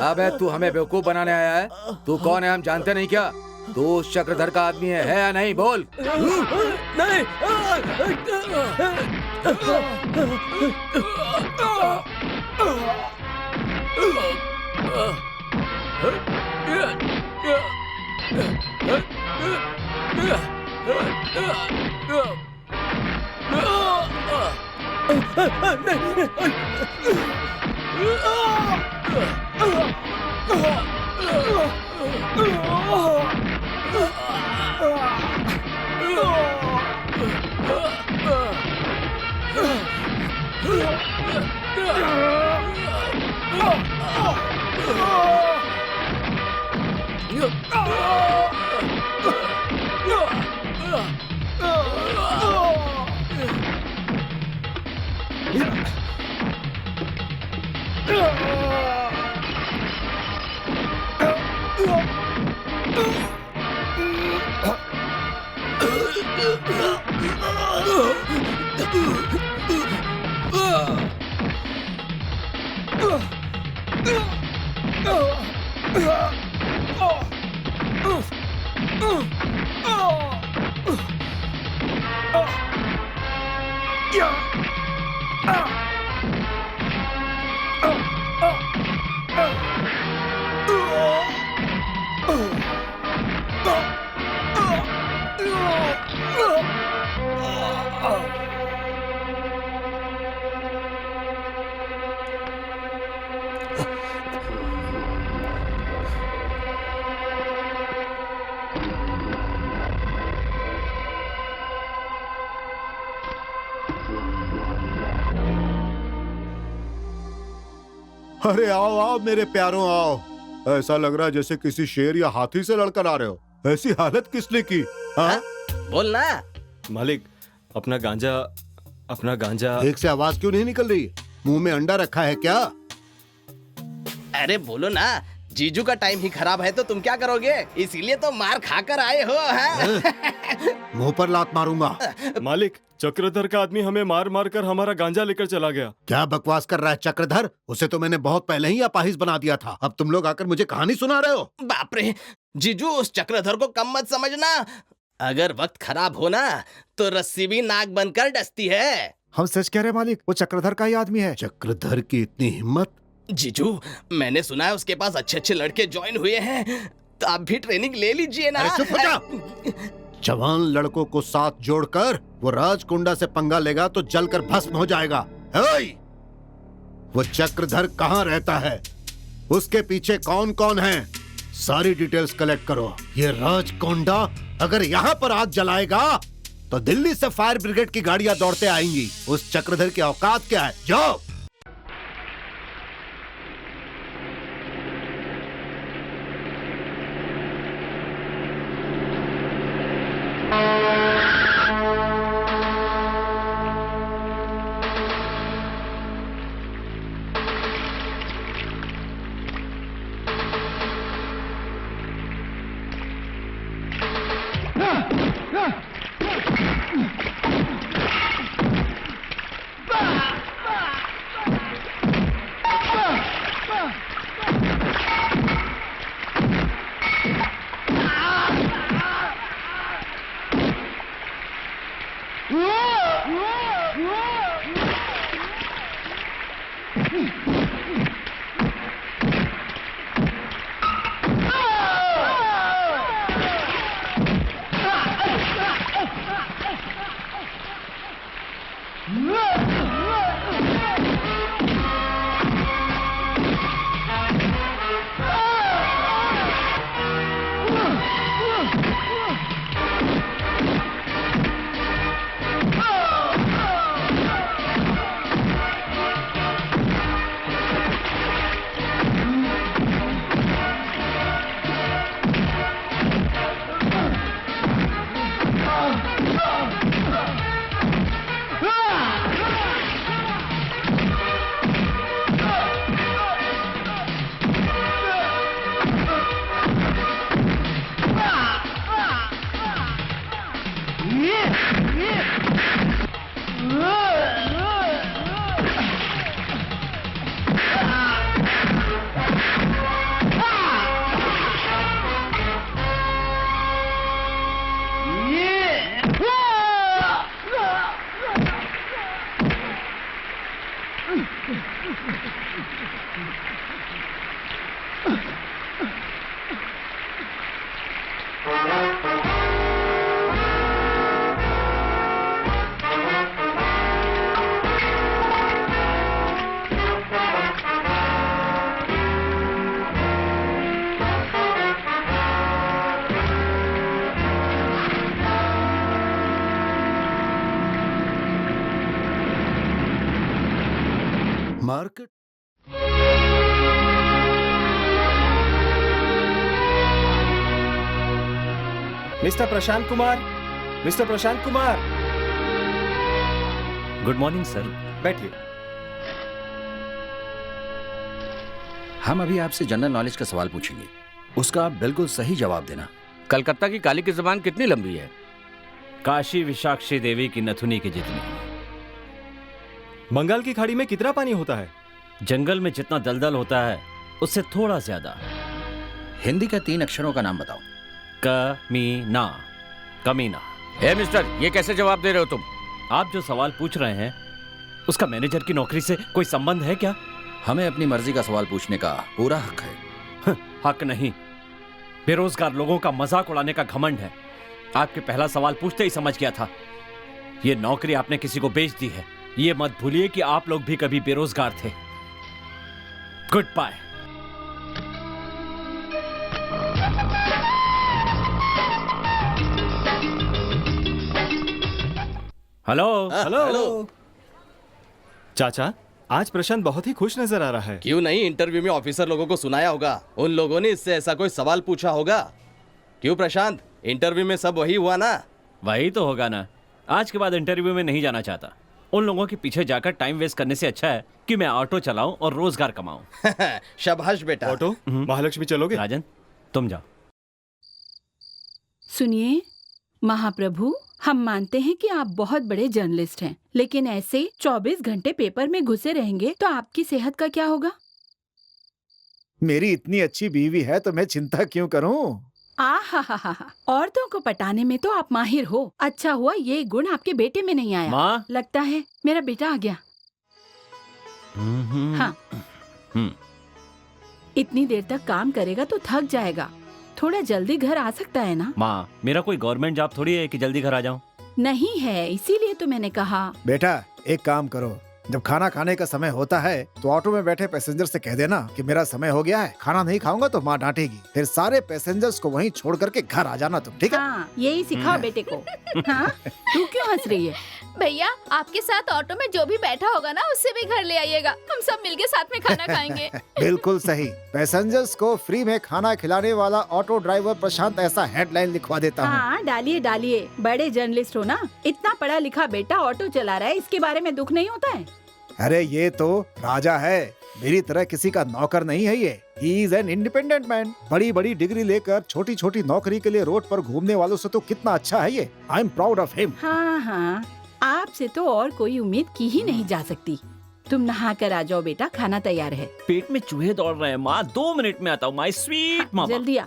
अबे तू हमें बेवकूफ बनाने आया है? तू कौन है हम जानते नहीं क्या? तू उस चक्रधर का आदमी है या नहीं? बोल। नहीं। अरे आओ आओ मेरे प्यारों आओ। ऐसा लग रहा है जैसे किसी शेर या हाथी से लड़कर आ रहे हो। ऐसी हालत किसने की? हाँ? बोल ना। मालिक, अपना गांजा। एक से आवाज क्यों नहीं निकल रही? मुंह में अंडा रखा है क्या? अरे बोलो ना। जीजू का टाइम ही खराब है तो तुम क्या करोगे? इसीलिए तो मार खाकर आए हो। मुंह पर लात मारूंगा। मालिक, चक्रधर का आदमी हमें मार मार कर हमारा गांजा लेकर चला गया। क्या बकवास कर रहा है चक्रधर? उसे तो मैंने बहुत पहले ही अपाहिज बना दिया था। अब तुम लोग आकर मुझे कहानी सुना रहे हो? बाप रे, जीजू उस चक्रधर को कम मत समझना। अगर वक्त खराब हो ना तो रस्सी भी नाक बनकर डसती है। हम सच कह रहे मालिक, वो चक्रधर का ही आदमी है। चक्रधर की इतनी हिम्मत? जीजू, मैंने सुना है उसके पास अच्छे अच्छे लड़के ज्वाइन हुए हैं, तो आप भी ट्रेनिंग ले लीजिए ना। अरे चुप हो जा। जवान लड़कों को साथ जोड़कर वो राजकुंडा से पंगा लेगा तो जलकर भस्म हो जाएगा। वो चक्रधर कहाँ रहता है? उसके पीछे कौन कौन है? सारी डिटेल्स कलेक्ट करो। ये राजकुंडा अगर यहाँ पर आग जलाएगा तो दिल्ली से फायर ब्रिगेड की गाड़ियां दौड़ते आएंगी। उस चक्रधर की औकात क्या है? जाओ। Market mister Prashant Kumar, mister Prashant Kumar, good morning sir. बैठिए। हम अभी आपसे जनरल नॉलेज का सवाल पूछेंगे, उसका आप बिल्कुल सही जवाब देना। कलकत्ता की काली की जुबान कितनी लंबी है? काशी विशाक्षी देवी की नथुनी की जितनी। बंगाल की खाड़ी में कितना पानी होता है? जंगल में जितना दलदल होता है उससे थोड़ा ज्यादा। हिंदी का 3 अक्षरों का नाम बताओ। कमीना। कमीना। हे मिस्टर, ये कैसे जवाब दे रहे हो तुम? आप जो सवाल पूछ रहे हैं उसका मैनेजर की नौकरी से कोई संबंध है क्या? हमें अपनी मर्जी का सवाल पूछने का पूरा हक है। हक नहीं, बेरोजगार लोगों का मजाक उड़ाने का घमंड है। आपके पहला सवाल पूछते ही समझ गया था। ये नौकरी आपने किसी को बेच दी है। ये मत भूलिए कि आप लोग भी कभी बेरोजगार थे। Good bye. हेलो। हेलो। चाचा, आज प्रशांत बहुत ही खुश नजर आ रहा है। क्यों नहीं, इंटरव्यू में ऑफिसर लोगों को सुनाया होगा, उन लोगों ने इससे ऐसा कोई सवाल पूछा होगा। क्यों प्रशांत, इंटरव्यू में सब वही हुआ ना? वही तो होगा ना। आज के बाद इंटरव्यू में नहीं जाना चाहता। उन लोगों के पीछे जाकर टाइम वेस्ट करने से अच्छा है कि मैं ऑटो चलाऊं और रोजगार कमाऊं। शाबाश बेटा। ऑटो? महालक्ष्मी चलोगे? राजन, तुम जाओ। सुनिए महाप्रभु, हम मानते हैं कि आप बहुत बड़े जर्नलिस्ट हैं, लेकिन ऐसे 24 घंटे पेपर में घुसे रहेंगे तो आपकी सेहत का क्या होगा? मेरी इतनी अच्छी बीवी है तो मैं चिंता क्यों करूं? आहा, औरतों को पटाने में तो आप माहिर हो। अच्छा हुआ ये गुण आपके बेटे में नहीं आया। माँ। लगता है मेरा बेटा आ गया। हाँ। इतनी देर तक काम करेगा तो थक जाएगा। थोड़ा जल्दी घर आ सकता है ना? माँ, मेरा कोई गवर्नमेंट जॉब थोड़ी है कि जल्दी घर आ जाऊं। नहीं है, इसीलिए तो मैंने कहा। बेटा एक काम करो, जब खाना खाने का समय होता है तो ऑटो में बैठे पैसेंजर से कह देना कि मेरा समय हो गया है, खाना नहीं खाऊंगा तो माँ डांटेगी। फिर सारे पैसेंजर्स को वहीं छोड़ करके घर आ जाना तुम, ठीक है? हाँ, यही सिखाओ बेटे को। हाँ? तू क्यों हंस रही है? भैया, आपके साथ ऑटो में जो भी बैठा होगा ना, उससे भी घर ले आइएगा। हम सब मिलके साथ में खाना खाएंगे। बिल्कुल सही। पैसेंजर्स को फ्री में खाना खिलाने वाला ऑटो ड्राइवर प्रशांत, ऐसा हेडलाइन लिखवा देता हूँ। हाँ, डालिए डालिए। बड़े जर्नलिस्ट हो ना, इतना पढ़ा लिखा बेटा ऑटो चला रहा है, इसके बारे में दुख नहीं होता है? अरे ये तो राजा है, मेरी तरह किसी का नौकर नहीं है ये। He is an independent man. बड़ी बड़ी डिग्री लेकर छोटी छोटी नौकरी के लिए रोड पर घूमने वालों से तो कितना अच्छा है ये। I am proud of him. हाँ हाँ, आपसे तो और कोई उम्मीद की ही नहीं जा सकती। तुम नहा कर आ जाओ बेटा, खाना तैयार है। पेट में चूहे दौड़ रहे हैं माँ। 2 मिनट में आता हूँ माय स्वीट मामा। जल्दी आ।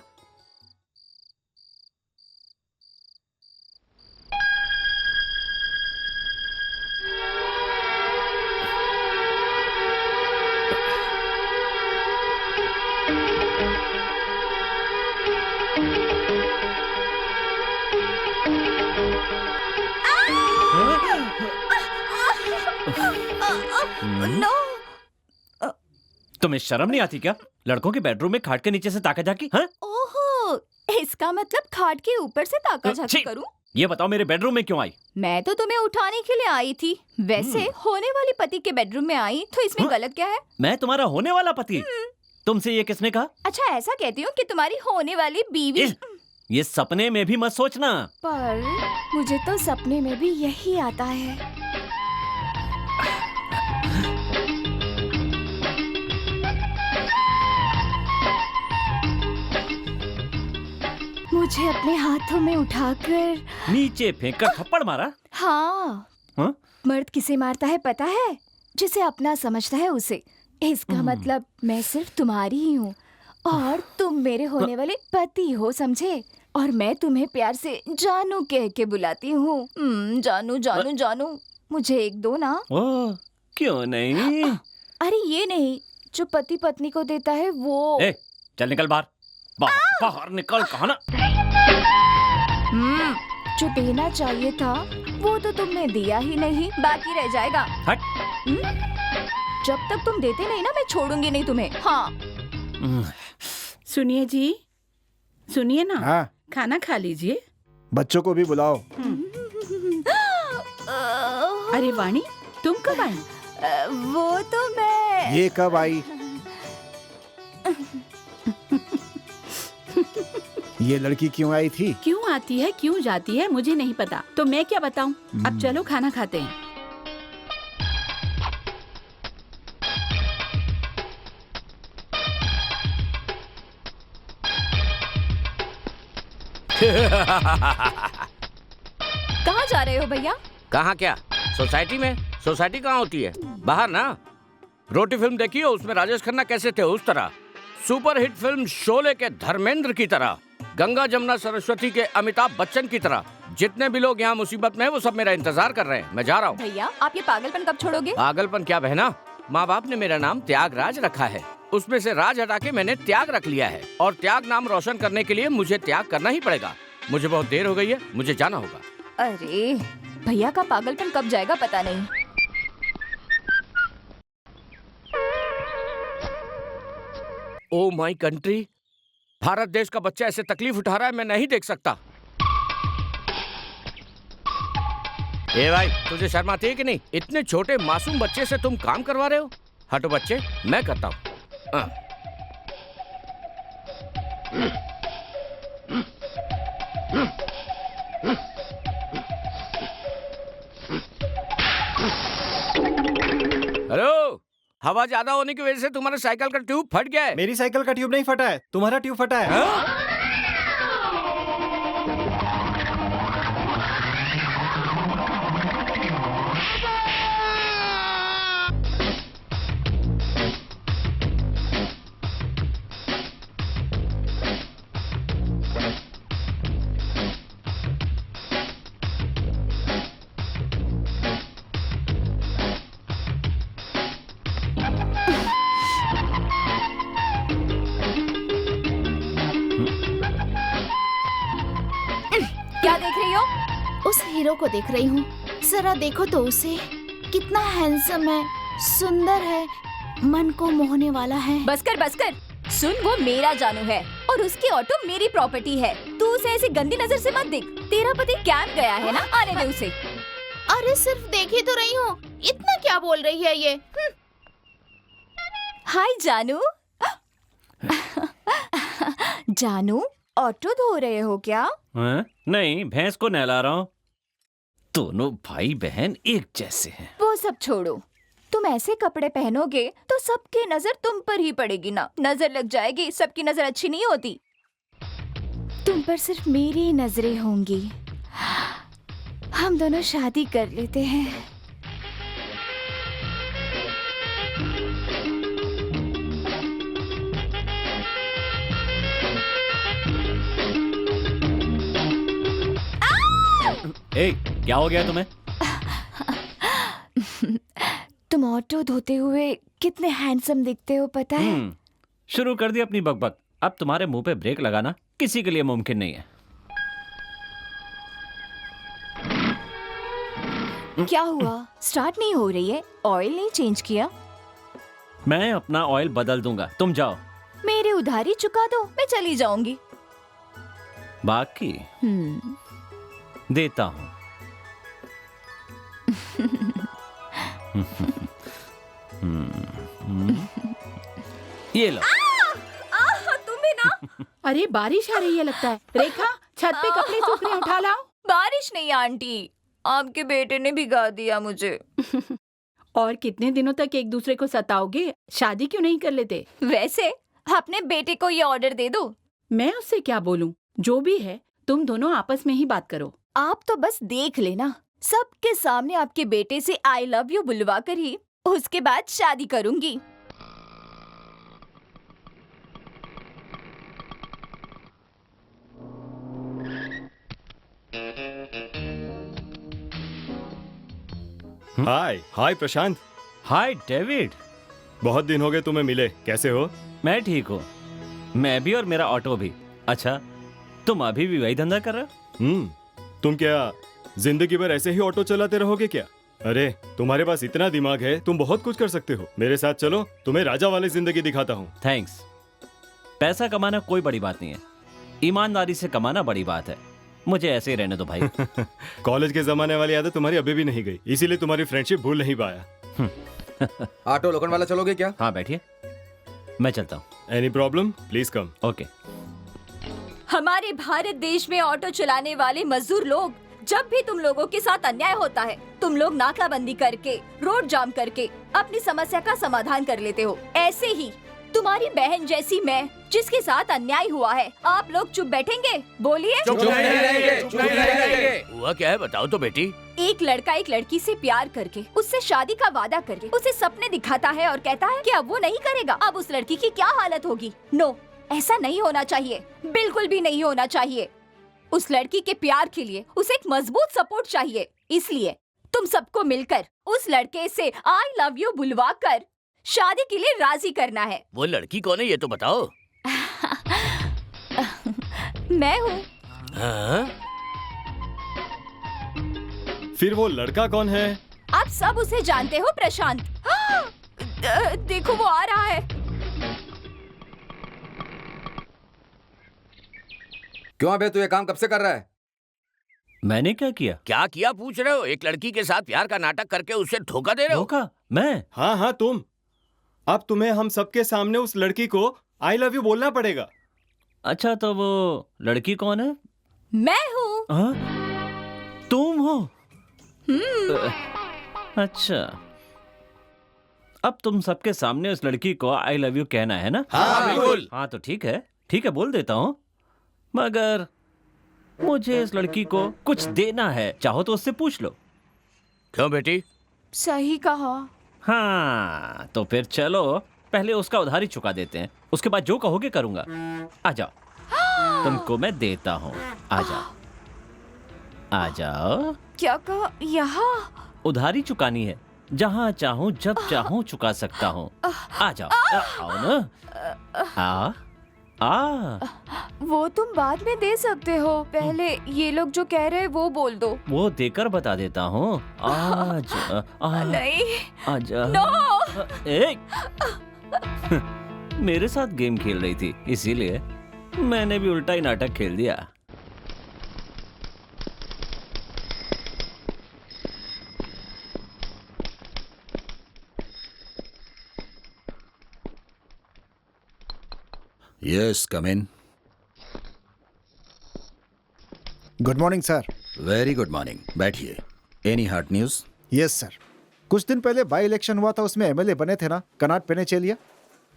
नो। तुम्हें शर्म नहीं आती क्या? लड़कों के बेडरूम में खाट के नीचे से ताका झाकी? हाँ? ओहो, इसका मतलब खाट के ऊपर से ताका झाकी छी! करूं? ये बताओ मेरे बेडरूम में क्यों आई? मैं तो तुम्हें उठाने के लिए आई थी। वैसे होने वाली पति के बेडरूम में आई तो इसमें हाँ? गलत क्या है? मैं तुम्हारा होने वाला पति? तुमसे ये किसने कहा? अच्छा, ऐसा कहती हूँ कि तुम्हारी होने वाली बीवी। ये सपने में भी मत सोचना। पर मुझे तो सपने में भी यही आता है। मुझे अपने हाथों में उठाकर। नीचे फेंक कर थप्पड़ मारा? हाँ। हाँ? मर्द किसे मारता है पता है? जिसे अपना समझता है उसे। इसका मतलब मैं सिर्फ तुम्हारी ही हूँ और तुम मेरे होने वाले पति हो, समझे? और मैं तुम्हें प्यार से जानू कह के बुलाती हूँ। जानू जानू जानू, मुझे एक दो ना। ओह, क्यों नहीं? अरे ये नहीं, जो पति पत्नी को देता है वो। ए, चल निकल बाहर। बाहर निकल, कहा ना। जो देना चाहिए था वो तो तुमने दिया ही नहीं, बाकी रह जाएगा। हट। जब तक तुम देते नहीं ना, मैं छोड़ूंगी नहीं तुम्हें। हाँ। सुनिए जी, सुनिए ना। हाँ, खाना खा लीजिए। बच्चों को भी बुलाओ। अरे वाणी, तुम कब आई? वो तो मैं। ये कब आई? ये लड़की क्यों आई थी? क्यों आती है, क्यों जाती है, मुझे नहीं पता, तो मैं क्या बताऊं? अब चलो खाना खाते हैं। कहाँ जा रहे हो भैया? कहाँ क्या? सोसाइटी में। सोसाइटी कहाँ होती है? बाहर ना। रोटी फिल्म देखी हो? उसमें राजेश खन्ना कैसे थे, उस तरह। सुपर हिट फिल्म शोले के धर्मेंद्र की तरह, गंगा जमुना सरस्वती के अमिताभ बच्चन की तरह। जितने भी लोग यहाँ मुसीबत में हैं, वो सब मेरा इंतजार कर रहे हैं। मैं जा रहा हूँ। भैया, आप ये पागलपन कब छोड़ोगे? पागलपन क्या बहना, माँ बाप ने मेरा नाम त्यागराज रखा है, उसमें से राज हटा के मैंने त्याग रख लिया है, और त्याग नाम रोशन करने के लिए मुझे त्याग करना ही पड़ेगा। मुझे बहुत देर हो गई है, मुझे जाना होगा। अरे भैया का पागलपन कब जाएगा पता नहीं। ओ माई कंट्री, भारत देश का बच्चा ऐसे तकलीफ उठा रहा है, मैं नहीं देख सकता। ए भाई, तुझे शर्म आती है कि नहीं? इतने छोटे मासूम बच्चे से तुम काम करवा रहे हो? हटो बच्चे, मैं करता हूँ। हेलो, हवा ज्यादा होने की वजह से तुम्हारे साइकिल का ट्यूब फट गया है। मेरी साइकिल का ट्यूब नहीं फटा है, तुम्हारा ट्यूब फटा है। क्या देख रही हो? उस हीरो को देख रही हूँ। जरा देखो तो उसे, कितना हैंडसम है, सुंदर है, मन को मोहने वाला है। बस कर। सुन, वो मेरा जानू है और उसकी ऑटो मेरी प्रॉपर्टी है। तू उसे ऐसी गंदी नजर से मत देख। तेरा पति कैंप गया है ना, आने दे उसे। अरे सिर्फ देख ही तो रही हूँ, इतना क्या बोल रही है ये? हाय जानू। जानू, ऑटो धो रहे हो क्या? नहीं, भैंस को नहला रहा हूँ। दोनों भाई बहन एक जैसे हैं। वो सब छोड़ो, तुम ऐसे कपड़े पहनोगे तो सबकी नजर तुम पर ही पड़ेगी ना। नजर लग जाएगी, सबकी नजर अच्छी नहीं होती। तुम पर सिर्फ मेरी नजरें होंगी। हम दोनों शादी कर लेते हैं। ए, क्या हो गया तुम्हें? तुम ऑटो धोते हुए कितने हैंडसम दिखते हो पता है? शुरू कर दी अपनी बकबक। अब तुम्हारे मुंह पे ब्रेक लगाना किसी के लिए मुमकिन नहीं है। क्या हुआ? स्टार्ट नहीं हो रही है? ऑयल नहीं चेंज किया? मैं अपना ऑयल बदल दूंगा, तुम जाओ। मेरी उधारी चुका दो, मैं चली जाऊंगी। बाकी देता हूं। ये लो। तुम भी ना। अरे बारिश आ रही है लगता है। रेखा, छत पे कपड़े सूखने उठा लाओ। बारिश नहीं आंटी, आपके बेटे ने भिगा दिया मुझे। और कितने दिनों तक एक दूसरे को सताओगे? शादी क्यों नहीं कर लेते? वैसे अपने बेटे को ये ऑर्डर दे दो। मैं उससे क्या बोलूं? जो भी है तुम दोनों आपस में ही बात करो। आप तो बस देख लेना, सबके सामने आपके बेटे से आई लव यू बुलवा कर ही उसके बाद शादी करूंगी। हाय हाय प्रशांत, हाय डेविड। बहुत दिन हो गए तुम्हें मिले, कैसे हो? मैं ठीक हूँ, मैं भी और मेरा ऑटो भी। अच्छा, तुम अभी भी वही धंधा कर रहे हो? तुम क्या जिंदगी भर ऐसे ही ऑटो चलाते रहोगे क्या? अरे तुम्हारे पास इतना दिमाग है, तुम बहुत कुछ कर सकते हो। मेरे साथ चलो, तुम्हें राजा वाली जिंदगी दिखाता हूँ। थैंक्स। पैसा कमाना कोई बड़ी बात नहीं है, ईमानदारी से कमाना बड़ी बात है। मुझे ऐसे ही रहने दो भाई। कॉलेज के जमाने वाली आदत तुम्हारी अभी भी नहीं गई, इसीलिए तुम्हारी फ्रेंडशिप भूल नहीं पाया। ऑटो लोखंड वाला चलोगे क्या? हाँ बैठिए, मैं चलता हूँ। Any problem? Please come. Okay. हमारे भारत देश में ऑटो चलाने वाले मजदूर लोग, जब भी तुम लोगों के साथ अन्याय होता है, तुम लोग नाकाबंदी करके, रोड जाम करके अपनी समस्या का समाधान कर लेते हो। ऐसे ही तुम्हारी बहन जैसी मैं, जिसके साथ अन्याय हुआ है, आप लोग चुप बैठेंगे? बोलिए। चुप नहीं रहेंगे। हुआ क्या है बताओ तो बेटी। एक लड़का एक लड़की से प्यार करके, उससे शादी का वादा करके, उसे सपने दिखाता है और कहता है कि अब वो नहीं करेगा। अब उस लड़की की क्या हालत होगी? नो, ऐसा नहीं होना चाहिए, बिल्कुल भी नहीं होना चाहिए। उस लड़की के प्यार के लिए उसे एक मजबूत सपोर्ट चाहिए। इसलिए तुम सबको मिलकर उस लड़के से आई लव यू बुलवा कर शादी के लिए राजी करना है। वो लड़की कौन है ये तो बताओ। मैं हूँ। हाँ? फिर वो लड़का कौन है? आप सब उसे जानते हो, प्रशांत। देखो वो आ रहा है। क्यों अबे तू ये काम कब से कर रहा है? मैंने क्या किया? क्या किया पूछ रहे हो? एक लड़की के साथ प्यार का नाटक करके उसे धोखा दे रहे हो? धोखा? मैं? हाँ हाँ तुम। अब तुम्हें हम सबके सामने उस लड़की को आई लव यू बोलना पड़ेगा। अच्छा, तो वो लड़की कौन है? मैं हूँ। हाँ? तुम हो? अच्छा, अब तुम सबके सामने उस लड़की को आई लव यू कहना है ना? हाँ बिल्कुल। हाँ तो ठीक है बोल देता हूँ, मगर मुझे इस लड़की को कुछ देना है। चाहो तो उससे पूछ लो। क्यों बेटी? सही कहा। हाँ तो फिर चलो, पहले उसका उधारी चुका देते हैं, उसके बाद जो कहोगे करूंगा। आ जाओ, तुमको मैं देता हूँ। आ जाओ, आ जाओ। क्या कहा? यहाँ उधारी चुकानी है, जहाँ चाहूँ जब चाहूँ चुका सकता हूँ। आ जाओ, आओ ना। वो तुम बाद में दे सकते हो, पहले ये लोग जो कह रहे हैं वो बोल दो। वो देकर बता देता हूँ। आज नहीं। आजा। नो। मेरे साथ गेम खेल रही थी, इसीलिए मैंने भी उल्टा ही नाटक खेल दिया। Yes come in. Good morning sir. Very good morning, बैठिए। Any hot news? Yes sir, कुछ दिन पहले बाई इलेक्शन हुआ था, उसमें एमएलए बने थे ना, कनाट पेनेचेलिया।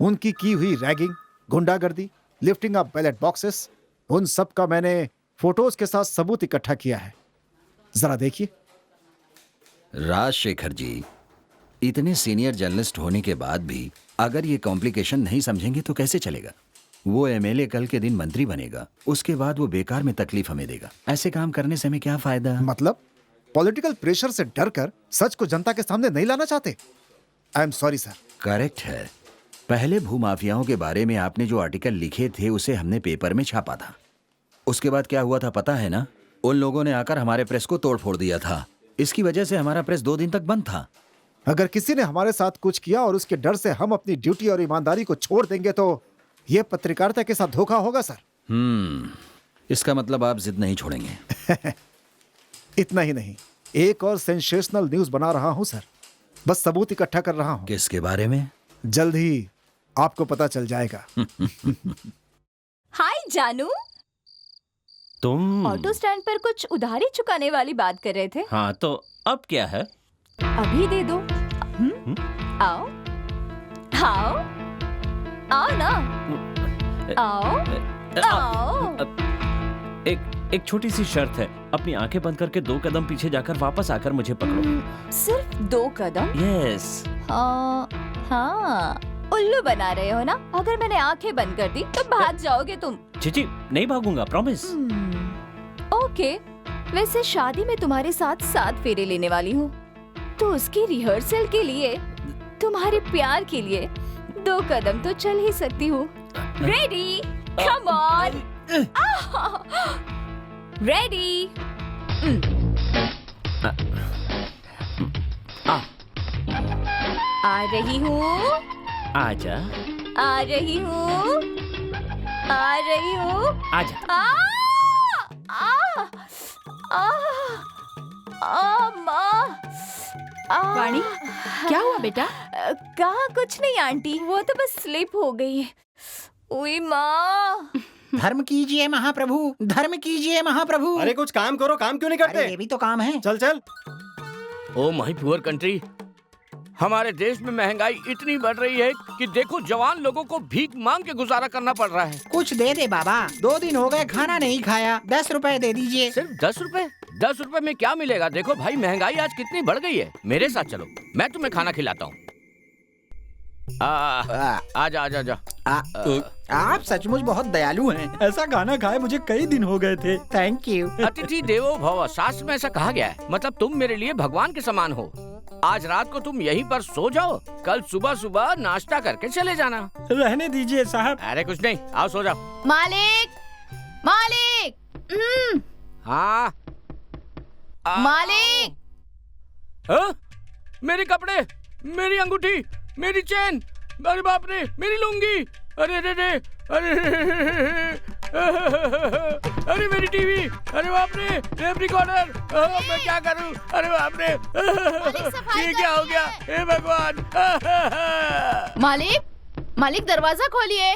उनकी की हुई रैगिंग, गुंडागर्दी, लिफ्टिंग अप बैलेट बॉक्सेस, उन सब का मैंने फोटोज के साथ सबूत इकट्ठा किया है। जरा देखिए। राजशेखर जी, इतने सीनियर जर्नलिस्ट होने के बाद भी अगर ये कॉम्प्लिकेशन नहीं समझेंगे तो कैसे चलेगा? वो एमएलए कल के दिन मंत्री बनेगा, उसके बाद वो बेकार में तकलीफ हमें देगा। ऐसे काम करने से हमें क्या फायदा? मतलब पॉलिटिकल प्रेशर से डरकर सच को जनता के सामने नहीं लाना चाहते? I am sorry sir. Correct है। पहले भूमाफियाओं के बारे में आपने जो आर्टिकल लिखे थे उसे हमने पेपर में छापा था। उसके बाद क्या हुआ था पता है ना? उन लोगों ने आकर हमारे प्रेस को तोड़ फोड़ दिया था। इसकी वजह से हमारा प्रेस 2 दिन तक बंद था। अगर किसी ने हमारे साथ कुछ किया और उसके डर से हम अपनी ड्यूटी और ईमानदारी को छोड़ देंगे तो ये पत्रकारिता के साथ धोखा होगा सर। इसका मतलब आप जिद नहीं छोड़ेंगे? इतना ही नहीं, एक और सेंसेशनल न्यूज बना रहा हूं सर। बस सबूत इकट्ठा कर रहा हूं। किसके बारे में? जल्द ही आपको पता चल जाएगा। हाय जानू, तुम ऑटो स्टैंड पर कुछ उधारी चुकाने वाली बात कर रहे थे। हाँ तो अब क्या है? अभी दे दो। आओ आओ आओ ना, आओ आओ। एक छोटी सी शर्त है, अपनी आंखें बंद करके 2 कदम पीछे जाकर वापस आकर मुझे पकड़ो। सिर्फ 2 कदम? यस। हाँ, उल्लू बना रहे हो ना? अगर मैंने आंखें बंद कर दी तो भाग जाओगे तुम। चिची, नहीं भागूंगा, प्रॉमिस। ओके, वैसे शादी में तुम्हारे साथ 7 फेरे लेने वाली हूँ, तो उसकी रिहर्सल के लिए, तुम्हारे प्यार के लिए 2 कदम तो चल ही सकती हूँ। रेडी? Come on. रेडी? आ रही हूँ। आजा। आ रही हूँ। आ रही हूँ। आजा। माँ। वाणी, क्या हुआ बेटा? कहाँ, कुछ नहीं आंटी, वो तो बस स्लिप हो गई है। उई माँ। धर्म कीजिए महाप्रभु, धर्म कीजिए महाप्रभु। अरे कुछ काम करो, काम क्यों नहीं करते? अरे ये भी तो काम है। चल चल। ओ माय पुअर कंट्री, हमारे देश में महंगाई इतनी बढ़ रही है कि देखो जवान लोगों को भीख मांग के गुजारा करना पड़ रहा है। कुछ दे दे बाबा, 2 दिन हो गए खाना नहीं खाया, 10 रुपए दे दीजिए। सिर्फ 10 रुपए? 10 रुपए में क्या मिलेगा? देखो भाई, महंगाई आज कितनी बढ़ गई है। मेरे साथ चलो, मैं तुम्हें खाना खिलाता हूँ। आजा आजा आजा। आप सचमुच बहुत दयालु हैं। ऐसा खाना खाए मुझे कई दिन हो गए थे। Thank you. अतिथि देवो भव, शास्त्र में ऐसा कहा गया है। मतलब तुम मेरे लिए भगवान के समान हो। आज रात को तुम यहीं पर सो जाओ, कल सुबह सुबह नाश्ता करके चले जाना। रहने दीजिए साहब। अरे कुछ नहीं, आओ सो जाओ। मालिक, मालिक। हाँ मालिक। हाँ? मेरे कपड़े, मेरी अंगूठी, मेरी चेन, अरे बाप रे, मेरी लुंगी, अरे रे रे, अरे अरे मेरी टीवी, अरे बाप रे, टेप रिकॉर्डर, मैं क्या करूं? अरे बाप रे, ये क्या हो गया? हे भगवान। मालिक, मालिक दरवाजा खोलिए।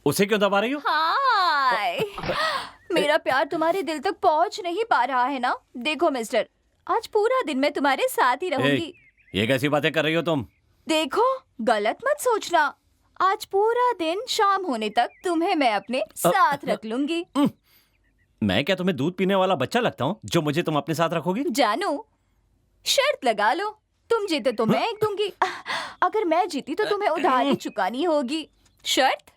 उसे क्यों दबा रही हो? हाय। मेरा प्यार तुम्हारे दिल तक पहुंच नहीं पा रहा है ना? देखो मिस्टर, आज पूरा दिन मैं तुम्हारे साथ ही रहूंगी। ये कैसी बातें कर रही हो तुम? देखो, गलत मत सोचना। आज पूरा दिन शाम होने तक तुम्हें मैं अपने साथ रख लूंगी। मैं क्या तुम्हें दूध पीने वाला बच्चा लगता हूँ जो मुझे तुम अपने साथ रखोगी? जानू, शर्त लगा लो, तुम जीते तो मैं एक दूंगी, अगर मैं जीती तो तुम्हें उधारी चुकानी होगी। शर्त?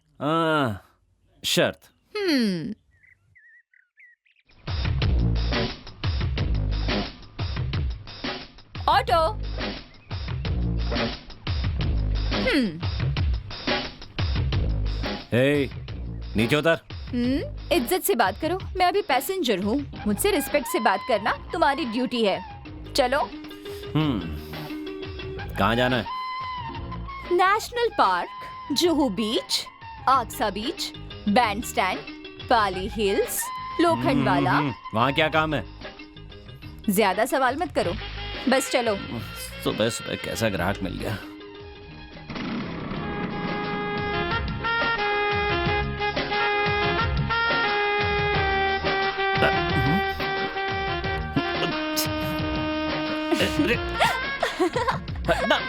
शर्त। ऑटो। नीचे उतर। इज्जत से बात करो, मैं अभी पैसेंजर हूँ। मुझसे रिस्पेक्ट से बात करना तुम्हारी ड्यूटी है। चलो। कहाँ जाना है? नेशनल पार्क, जुहू बीच, आक्सा बीच, बैंड स्टैंड, पाली हिल्स, लोखंड वाला। वहाँ क्या काम है? ज्यादा सवाल मत करो, बस चलो। सुबह सुबह कैसा ग्राहक मिल गया। ना।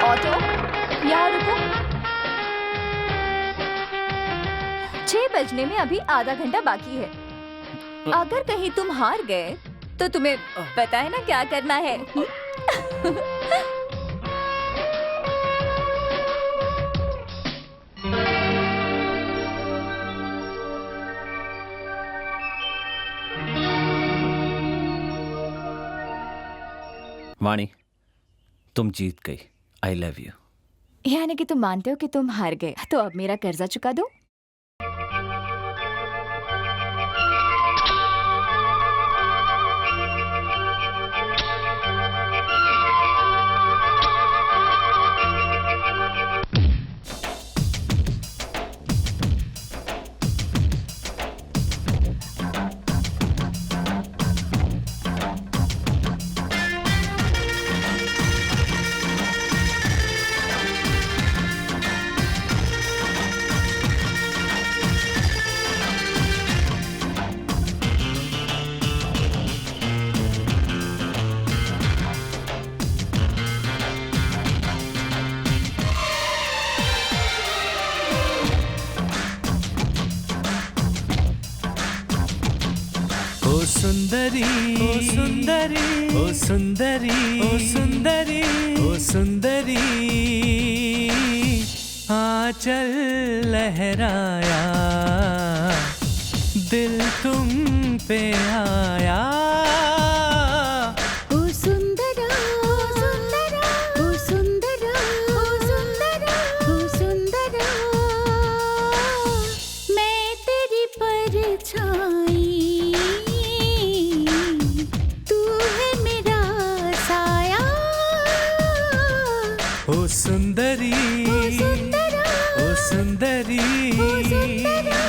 ऑटो, यहाँ रुको। 6 बजने में अभी आधा घंटा बाकी है। अगर कहीं तुम हार गए तो तुम्हें पता है ना क्या करना है। वाणी, तुम जीत गई। I love you. यानी कि तुम मानते हो कि तुम हार गए, तो अब मेरा कर्जा चुका दो। ओ सुंदरी, ओ सुंदरी, ओ सुंदरी, ओ सुंदरी, ओ सुंदरी, आंचल लहराया, दिल तुम पे आया। ओ सुंदरा, ओ सुंदरा, ओ सुंदरा, ओ सुंदरा, ओ सुंदरा, मैं तेरी परछाई, तू है मेरा साया। ओ सुंदरी, ओ सुंदरा, ओ सुंदरी, ओ सुंदरा।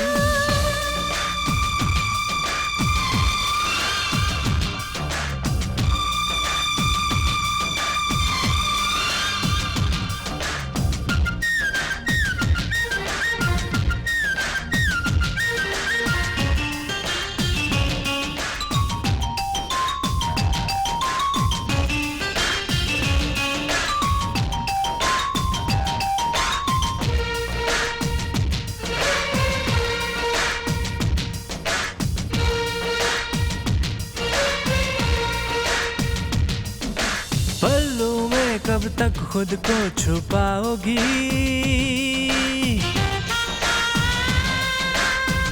पल्लों में कब तक खुद को छुपाओगी?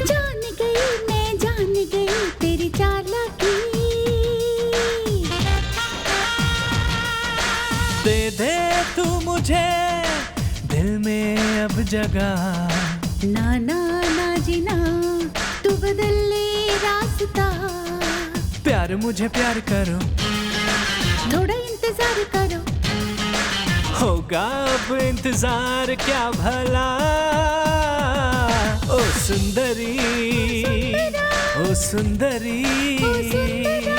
जान गई, मैं जान गई तेरी चालाकी। दे दे तू मुझे दिल में अब जगह। ना ना ना जीना, तू बदल ले रास्ता। प्यार मुझे प्यार करो, थोड़ा इंतजार करो। होगा अब इंतजार क्या भला। ओ सुंदरी, ओ सुंदरी, ओ सुंदरा।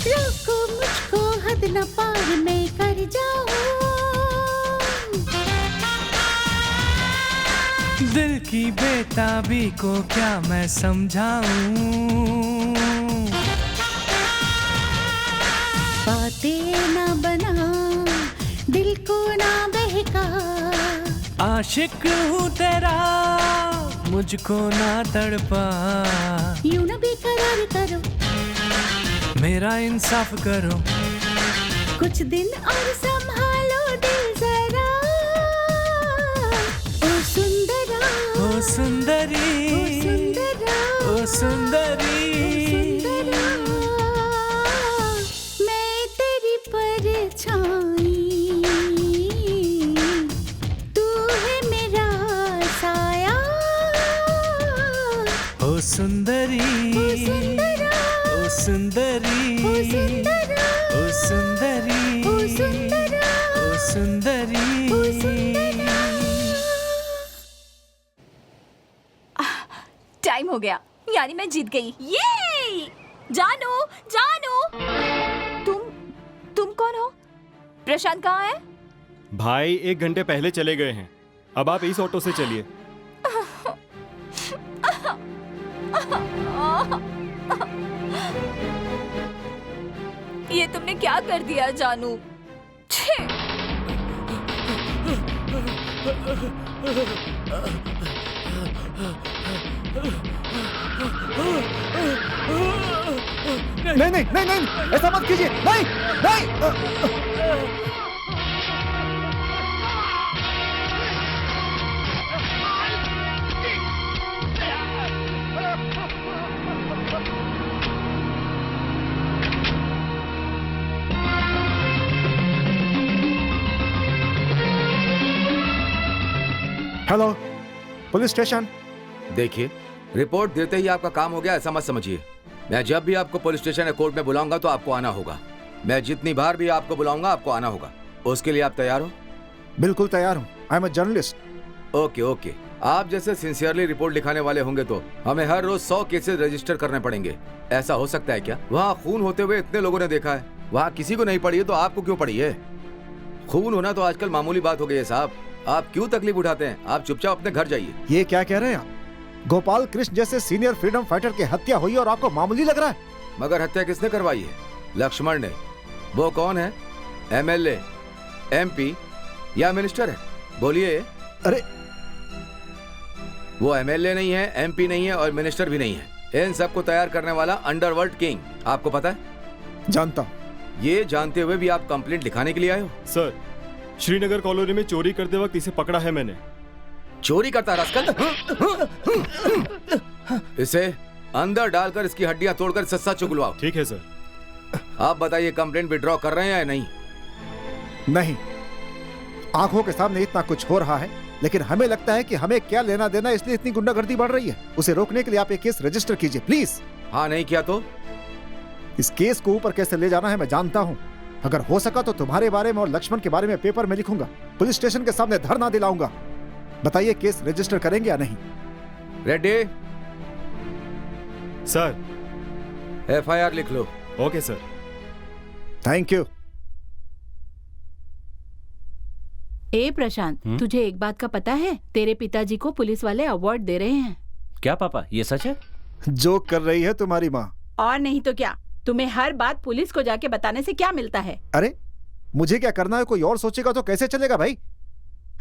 रोको मुझको, हद न पार मैं कर जाऊं। दिल की बेताबी को क्या मैं समझाऊं। बातें ना बना, दिल को ना बहका। आशिक हूँ तेरा, मुझको ना तड़पा। यूं न बेकरार करो, मेरा इंसाफ करो। कुछ दिन और संभालो दिल जरा। ओ सुंदरा, ओ सुंदरी, ओ सुंदरा, ओ सुंदरी, सुंदरा, मैं तेरी परछाई, तू है मेरा साया। ओ सुंदरी, ओ सुंदरा, ओ सुंदरी, ओ सुंदरा, ओ सुंदरी, ओ सुंदरा, ओ सुंदरी, ओ सुंदरा। टाइम हो गया, यानी मैं जीत गई। ये जानू, जानू, तुम कौन हो? प्रशांत कहाँ है? भाई 1 घंटे पहले चले गए हैं। अब आप इस ऑटो से चलिए। ये तुमने क्या कर दिया जानू? छे! नहीं नहीं नहीं नहीं, ऐसा मत कीजिए। नहीं नहीं। Hello, police station. देखिए, रिपोर्ट देते ही आपका काम हो गया ऐसा मत समझिए। मैं जब भी आपको पुलिस स्टेशन या कोर्ट में बुलाऊंगा तो आपको आना होगा। मैं जितनी बार भी आपको बुलाऊंगा आपको आना होगा। उसके लिए आप तैयार हो? बिल्कुल तैयार हूँ। I am a journalist. Okay okay. आप जैसे सिंसियरली रिपोर्ट लिखाने वाले होंगे तो हमें हर रोज 100 केसेस रजिस्टर करने पड़ेंगे। ऐसा हो सकता है क्या? वहाँ खून होते हुए इतने लोगों ने देखा है, वहाँ किसी को नहीं पड़ी है तो आपको क्यों पड़ी है? खून होना तो आजकल मामूली बात हो गई है साहब। आप क्यों तकलीफ उठाते हैं? आप चुपचाप अपने घर जाइए। ये क्या कह रहे हैं आप? गोपाल कृष्ण जैसे सीनियर फ्रीडम फाइटर की हत्या हुई और आपको मामूली लग रहा है? मगर हत्या किसने करवाई है? लक्ष्मण ने। वो कौन है? एमएलए, एमपी या मिनिस्टर है? बोलिए। अरे वो एमएलए नहीं है, एमपी नहीं है और मिनिस्टर भी नहीं है। इन सबको तैयार करने वाला अंडरवर्ल्ड किंग। आपको पता है? जानता हूँ। ये जानते हुए भी आप कंप्लेंट लिखाने के लिए आए हो? सर, श्रीनगर कॉलोनी में चोरी करते वक्त इसे पकड़ा है मैंने। चोरी करता रास्कल? इसे अंदर डालकर इसकी हड्डियां तोड़कर सस्ता चुगलवाओ। ठीक है सर। आप बताइए, कंप्लेंट विड्रॉ कर रहे हैं या नहीं? नहीं, आंखों के सामने इतना कुछ हो रहा है, लेकिन हमें लगता है कि हमें क्या लेना देना, इसलिए इतनी गुंडागर्दी बढ़ रही है। उसे रोकने के लिए आप एक केस रजिस्टर कीजिए प्लीज। हाँ, नहीं किया तो? इस केस को ऊपर कैसे ले जाना है मैं जानता हूँ। अगर हो सका तो तुम्हारे बारे में और लक्ष्मण के बारे में पेपर में लिखूंगा। पुलिस स्टेशन के सामने धरना दिलाऊंगा। बताइए, केस रजिस्टर करेंगे या नहीं? रेडी? सर, एफआईआर लिख लो। Okay sir. Thank you. ए प्रशांत, तुझे एक बात का पता है? तेरे पिताजी को पुलिस वाले अवार्ड दे रहे हैं। क्या पापा, ये सच है? जोक कर रही है तुम्हारी माँ। और नहीं तो क्या। तुम्हें हर बात पुलिस को जाके बताने से क्या मिलता है? अरे मुझे क्या करना है, कोई और सोचेगा तो कैसे चलेगा भाई?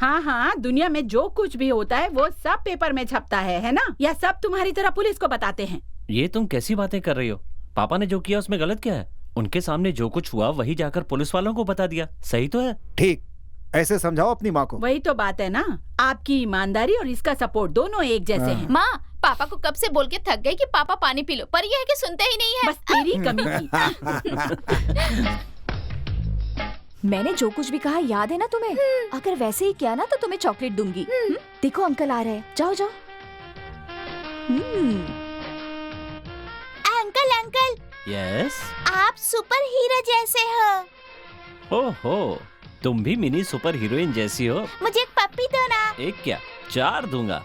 हाँ हाँ, दुनिया में जो कुछ भी होता है वो सब पेपर में छपता है ना? या सब तुम्हारी तरह पुलिस को बताते हैं? ये तुम कैसी बातें कर रही हो? पापा ने जो किया उसमें गलत क्या है? उनके सामने जो कुछ हुआ वही जाकर पुलिस वालों को बता दिया। सही तो है? ठीक, ऐसे समझाओ अपनी माँ को। वही तो बात है ना, आपकी ईमानदारी और इसका सपोर्ट दोनों एक जैसे हैं। माँ, पापा को कब से बोल के थक गई कि पापा पानी पी लो, पर यह है कि सुनते ही नहीं है। बस तेरी कमी थी। मैंने जो कुछ भी कहा याद है ना तुम्हें? अगर वैसे ही किया ना तो तुम्हें चॉकलेट दूंगी। देखो अंकल आ रहे हैं, जाओ जाओ। Uncle uncle, yes. आप सुपर हीरो जैसे हो। ओहो, तुम भी मिनी सुपर हीरोइन जैसी हो। मुझे एक पप्पी दो ना। एक क्या, 4 दूंगा।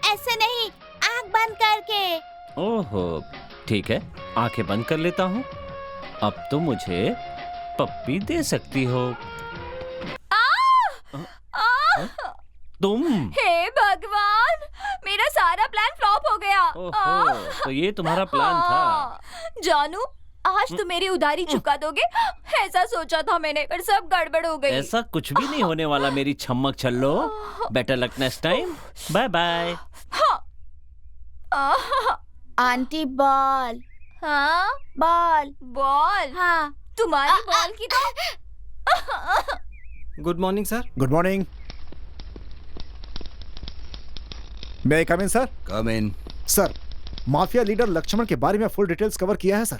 ऐसे नहीं, आँख बंद करके। ओहो, ठीक है, आंखें बंद कर लेता हूँ। अब तुम मुझे पप्पी दे सकती हो। तुम? हे भगवान, मेरा सारा प्लान फ्लॉप हो गया। ओहो, तो ये तुम्हारा प्लान था? जानू, आज तुम मेरी उधारी चुका दोगे ऐसा सोचा था मैंने, पर सब गड़बड़ हो गई। ऐसा कुछ भी नहीं होने वाला मेरी छम्मक छल्लो। Better luck next time. Bye bye. Aunty ball. हाँ, बॉल बॉल। हाँ, तुम्हारी बॉल की तो। Good morning sir. Good morning. May I come in sir? Come in. Sir, mafia leader Lakshman के बारे में फुल डिटेल्स कवर किया है सर।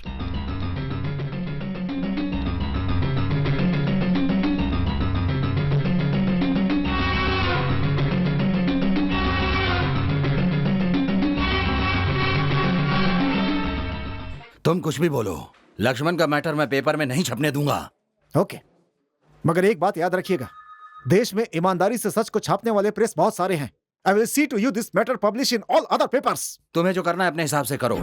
तुम कुछ भी बोलो, लक्ष्मण का मैटर मैं पेपर में नहीं छपने दूंगा। ओके, मगर एक बात याद रखिएगा, देश में ईमानदारी से सच को छापने वाले प्रेस बहुत सारे हैं। I will see to you this matter published in all other papers. तुम्हें जो करना है अपने हिसाब से करो।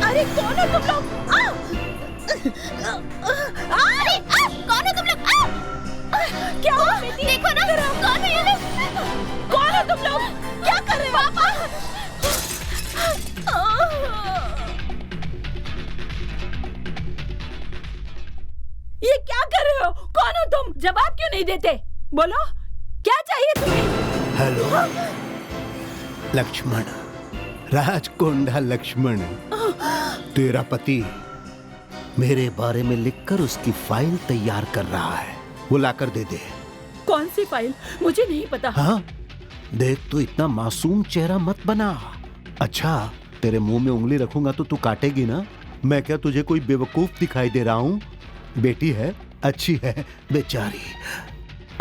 अरे कौन हो तुम लोग? अरे कौन हो तुम लोग? क्या हुआ बेटी? देखो ना, कौन है ये लोग? कौन हो तुम लोग? क्या कर रहे हो? पापा! ये क्या कर रहे हो? कौन हो तुम? जवाब क्यों नहीं देते? बोलो, क्या चाहिए तुम्हें? हेलो लक्ष्मण, राजकोंडा लक्ष्मण, तेरा पति मेरे बारे में लिखकर उसकी फाइल तैयार कर रहा है, वो लाकर दे दे। कौन सी फाइल? मुझे नहीं पता। हाँ देख, तू इतना मासूम चेहरा मत बना। अच्छा, तेरे मुंह में उंगली रखूंगा तो तू काटेगी ना? मैं क्या तुझे कोई बेवकूफ दिखाई दे रहा हूँ? बेटी है, अच्छी है बेचारी।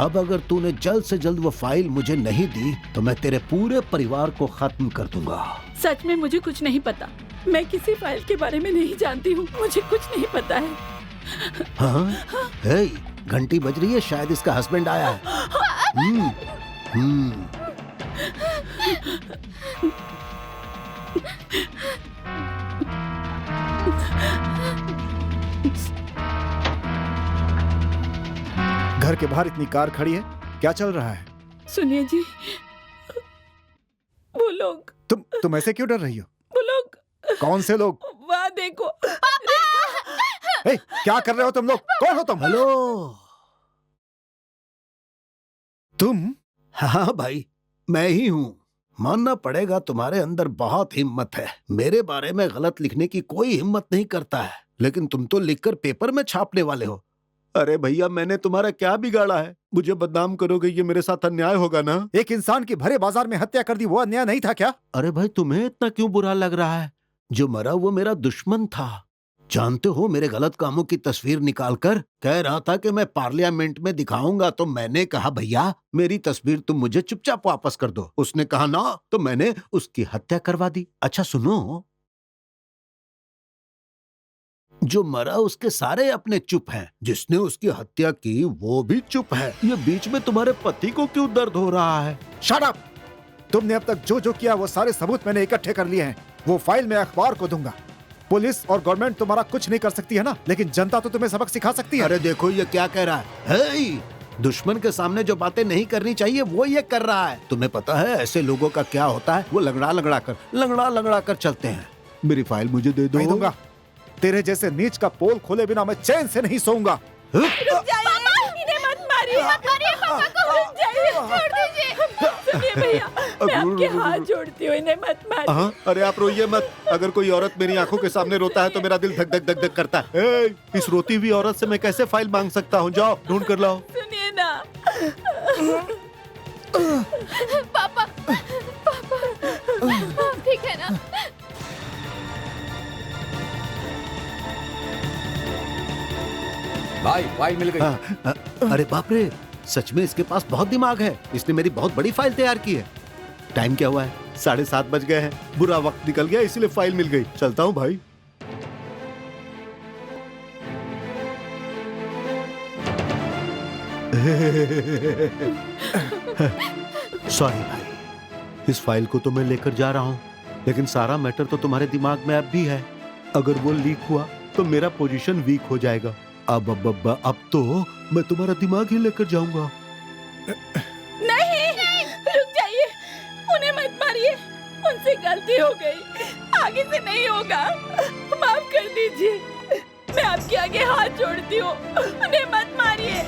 अब अगर तूने जल्द से जल्द वो फाइल मुझे नहीं दी तो मैं तेरे पूरे परिवार को खत्म कर दूंगा। सच में मुझे कुछ नहीं पता। मैं किसी फाइल के बारे में नहीं जानती हूँ। मुझे कुछ नहीं पता है। हाँ? हे, घंटी बज रही है, शायद इसका हस्बैंड आया है। घर के बाहर इतनी कार खड़ी है, क्या चल रहा है? सुनिए जी, वो लोग। तुम ऐसे क्यों डर रही हो? वो लोग। कौन से लोग? वहाँ देखो। ए, क्या कर रहे हो तुम लोग? कौन हो तुम? हेलो, तुम? हाँ भाई, मैं ही हूँ। मानना पड़ेगा तुम्हारे अंदर बहुत हिम्मत है। मेरे बारे में गलत लिखने की कोई हिम्मत नहीं करता है, लेकिन तुम तो लिखकर पेपर में छापने वाले हो। अरे भैया, मैंने तुम्हारा क्या बिगाड़ा है? मुझे बदनाम करोगे, ये मेरे साथ अन्याय होगा ना? एक इंसान की भरे बाजार में हत्या कर दी, वो अन्याय नहीं था क्या? अरे भाई, तुम्हें इतना क्यों बुरा लग रहा है? जो मरा वो मेरा दुश्मन था। जानते हो, मेरे गलत कामों की तस्वीर निकालकर कह रहा था कि मैं पार्लियामेंट में दिखाऊंगा, तो मैंने कहा भैया मेरी तस्वीर तुम मुझे चुपचाप वापस कर दो। उसने कहा ना, तो मैंने उसकी हत्या करवा दी। अच्छा सुनो, जो मरा उसके सारे अपने चुप हैं, जिसने उसकी हत्या की वो भी चुप है। ये बीच में तुम्हारे पति को क्यों दर्द हो रहा है? Shut up! तुमने अब तक जो जो किया वो सारे सबूत मैंने इकट्ठे कर लिए हैं। वो फाइल मैं अखबार को दूंगा। पुलिस और गवर्नमेंट तुम्हारा कुछ नहीं कर सकती है ना, लेकिन जनता तो तुम्हें सबक सिखा सकती है। अरे देखो ये क्या कह रहा है। दुश्मन के सामने जो बातें नहीं करनी चाहिए वो ये कर रहा है। तुम्हें पता है ऐसे लोगों का क्या होता है? वो लंगड़ा कर चलते हैं। मेरी फाइल मुझे दे दो। नहीं दूंगा। तेरे जैसे नीच का पोल खोले बिना मैं चैन से नहीं सोऊंगा। रुक जाइए, इन्हें मत मारिए। पापा को रुक जाइए, छोड़ दीजिए। सुनिए भैया, मैं आपके हाथ जोड़ती हूँ, इन्हें मत मारिए। अरे आप रोइए मत। अगर कोई औरत मेरी आंखों के सामने रोता है तो मेरा दिल धक धक धक धक करता है। इस रोती हुई औरत से मैं कैसे फाइल मांग सकता हूँ? जाओ ढूंढ कर लाओ। सुनिए ना। पापा, ठीक है ना? भाई फाइल मिल गई। अरे बाप रे, सच में इसके पास बहुत दिमाग है। इसने मेरी बहुत बड़ी फाइल तैयार की है। टाइम क्या हुआ है? 7:30 बज गए हैं। बुरा वक्त निकल गया, इसीलिए फाइल मिल गई। चलता हूँ भाई। सॉरी भाई, इस फाइल को तो मैं लेकर जा रहा हूँ, लेकिन सारा मैटर तो तुम्हारे दिमाग में अब भी है। अगर वो लीक हुआ तो मेरा पोजीशन वीक हो जाएगा। अब तो मैं तुम्हारा दिमाग ही लेकर जाऊंगा। नहीं, रुक जाइए, उन्हें मत मारिए। उनसे गलती हो गई, आगे से नहीं होगा। माफ कर दीजिए। मैं आपके आगे हाथ जोड़ती हूँ, उन्हें मत मारिए।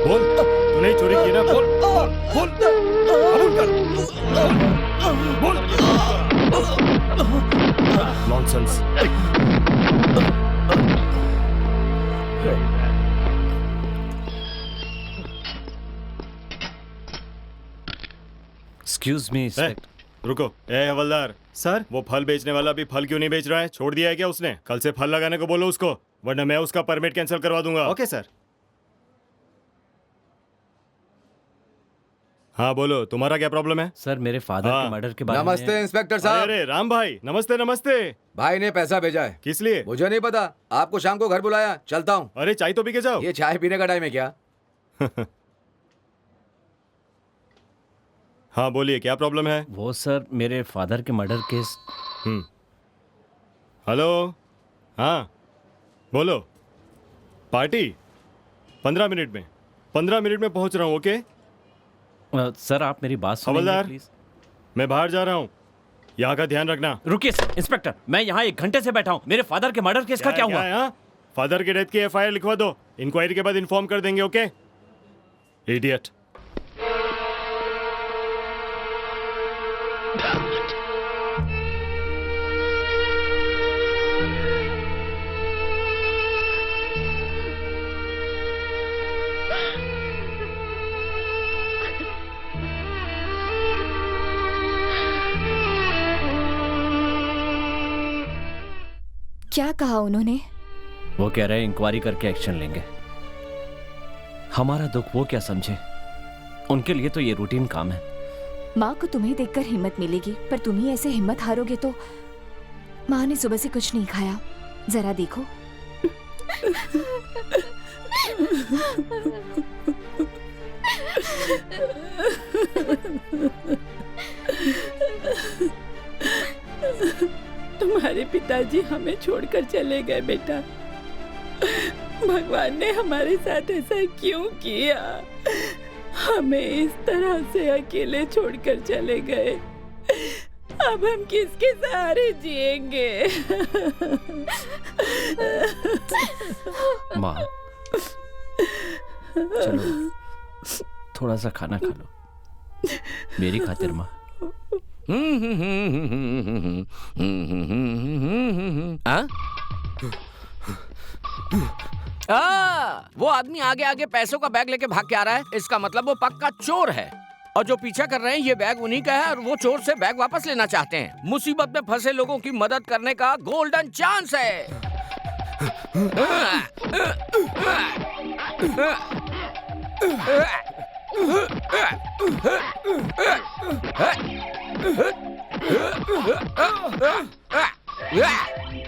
बोल, तूने ही चोरी की ना? बोल बोल बोल, कबूल कर। बोल। नॉनसेंस। एक्सक्यूज मी रुको। ए हवलदार सर, वो फल बेचने वाला भी फल क्यों नहीं बेच रहा है? छोड़ दिया है क्या उसने? कल से फल लगाने को बोलो उसको, वरना मैं उसका परमिट कैंसिल करवा दूंगा। Okay sir. हाँ बोलो, तुम्हारा क्या प्रॉब्लम है? सर, मेरे फादर के मर्डर के बारे में। नमस्ते इंस्पेक्टर साहब। अरे राम भाई, नमस्ते नमस्ते। भाई ने पैसा भेजा है। किस लिए? मुझे नहीं पता, आपको शाम को घर बुलाया, चलता हूँ। अरे चाय तो पी के जाओ। ये चाय पीने का टाइम है क्या? हाँ बोलिए, क्या प्रॉब्लम है? वो सर, मेरे फादर के मर्डर केस। हेलो, हाँ बोलो। पार्टी 15 मिनट में, 15 मिनट में पहुंच रहा हूँ। ओके सर, आप मेरी बात सुनिए हवलदार, प्लीज। मैं बाहर जा रहा हूँ, यहाँ का ध्यान रखना। रुकिए सर, इंस्पेक्टर, मैं यहाँ 1 घंटे से बैठा हूँ। मेरे फादर के मर्डर केस का क्या हुआ? फादर के डेथ की FIR लिखवा दो, इंक्वायरी के बाद इन्फॉर्म कर देंगे। Okay idiot. क्या कहा उन्होंने? वो कह रहे हैं इंक्वायरी करके एक्शन लेंगे। हमारा दुख वो क्या समझे, उनके लिए तो ये रूटीन काम है। माँ को तुम्हें देखकर हिम्मत मिलेगी, पर तुम ही ऐसे हिम्मत हारोगे तो। माँ ने सुबह से कुछ नहीं खाया, जरा देखो। तुम्हारे पिताजी हमें छोड़कर चले गए बेटा। भगवान ने हमारे साथ ऐसा क्यों किया? हमें इस तरह से अकेले छोड़कर चले गए। अब हम किसके सहारे जिएंगे? माँ, चलो थोड़ा सा खाना खा लो मेरी खातिर माँ। वो आदमी आगे आगे पैसों का बैग लेके भाग के आ रहा है, इसका मतलब वो पक्का चोर है। और जो पीछा कर रहे हैं ये बैग उन्हीं का है, और वो चोर से बैग वापस लेना चाहते हैं। मुसीबत में फंसे लोगों की मदद करने का गोल्डन चांस है।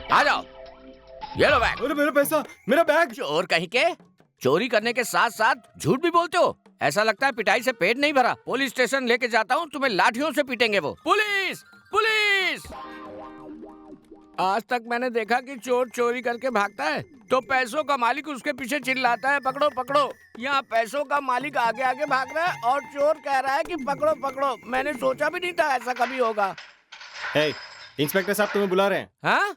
आ जाओ, ये लो बैग। अरे मेरा पैसा, मेरा बैग। चोर कहीं के, चोरी करने के साथ साथ झूठ भी बोलते हो। ऐसा लगता है पिटाई से पेट नहीं भरा। पुलिस स्टेशन लेके जाता हूँ, तुम्हें लाठियों से पीटेंगे वो। Police police. आज तक मैंने देखा कि चोर चोरी करके भागता है तो पैसों का मालिक उसके पीछे चिल्लाता है पकड़ो पकड़ो। यहाँ पैसों का मालिक आगे आगे भाग रहा है और चोर कह रहा है कि पकड़ो पकड़ो। मैंने सोचा भी नहीं था ऐसा कभी होगा। इंस्पेक्टर साहब तुम्हें बुला रहे हैं। हाँ,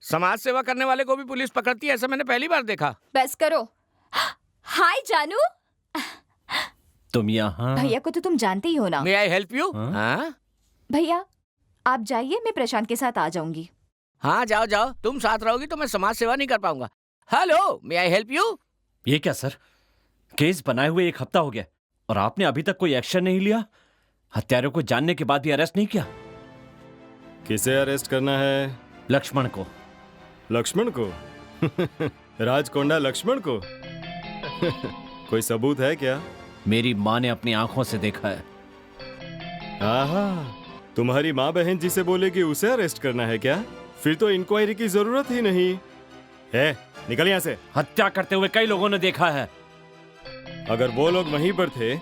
समाज सेवा करने वाले को भी पुलिस पकड़ती है, ऐसा मैंने पहली बार देखा। बस करो। हाय जानू। तुम यहाँ? भैया को तो तुम जानते ही हो ना। मे आई हेल्प यू? भैया आप जाइए, मैं प्रशांत के साथ आ जाऊंगी। हाँ जाओ जाओ, तुम साथ रहोगी तो मैं समाज सेवा नहीं कर पाऊंगा। Hello, may I help you? ये क्या सर, केस बनाए हुए 1 हफ्ता हो गया और आपने अभी तक कोई एक्शन नहीं लिया। हत्यारों को जानने के बाद भी अरेस्ट नहीं किया। किसे अरेस्ट करना है? लक्ष्मण को। लक्ष्मण को? राजकोंडा लक्ष्मण को? कोई सबूत है क्या? मेरी माँ ने अपनी आंखों से देखा है। आहा, तुम्हारी माँ बहन जिसे बोलेगी उसे अरेस्ट करना है क्या? फिर तो इंक्वायरी की जरूरत ही नहीं है। निकल यहाँ से। हत्या करते हुए कई लोगों ने देखा है। अगर वो लोग वहीं पर थे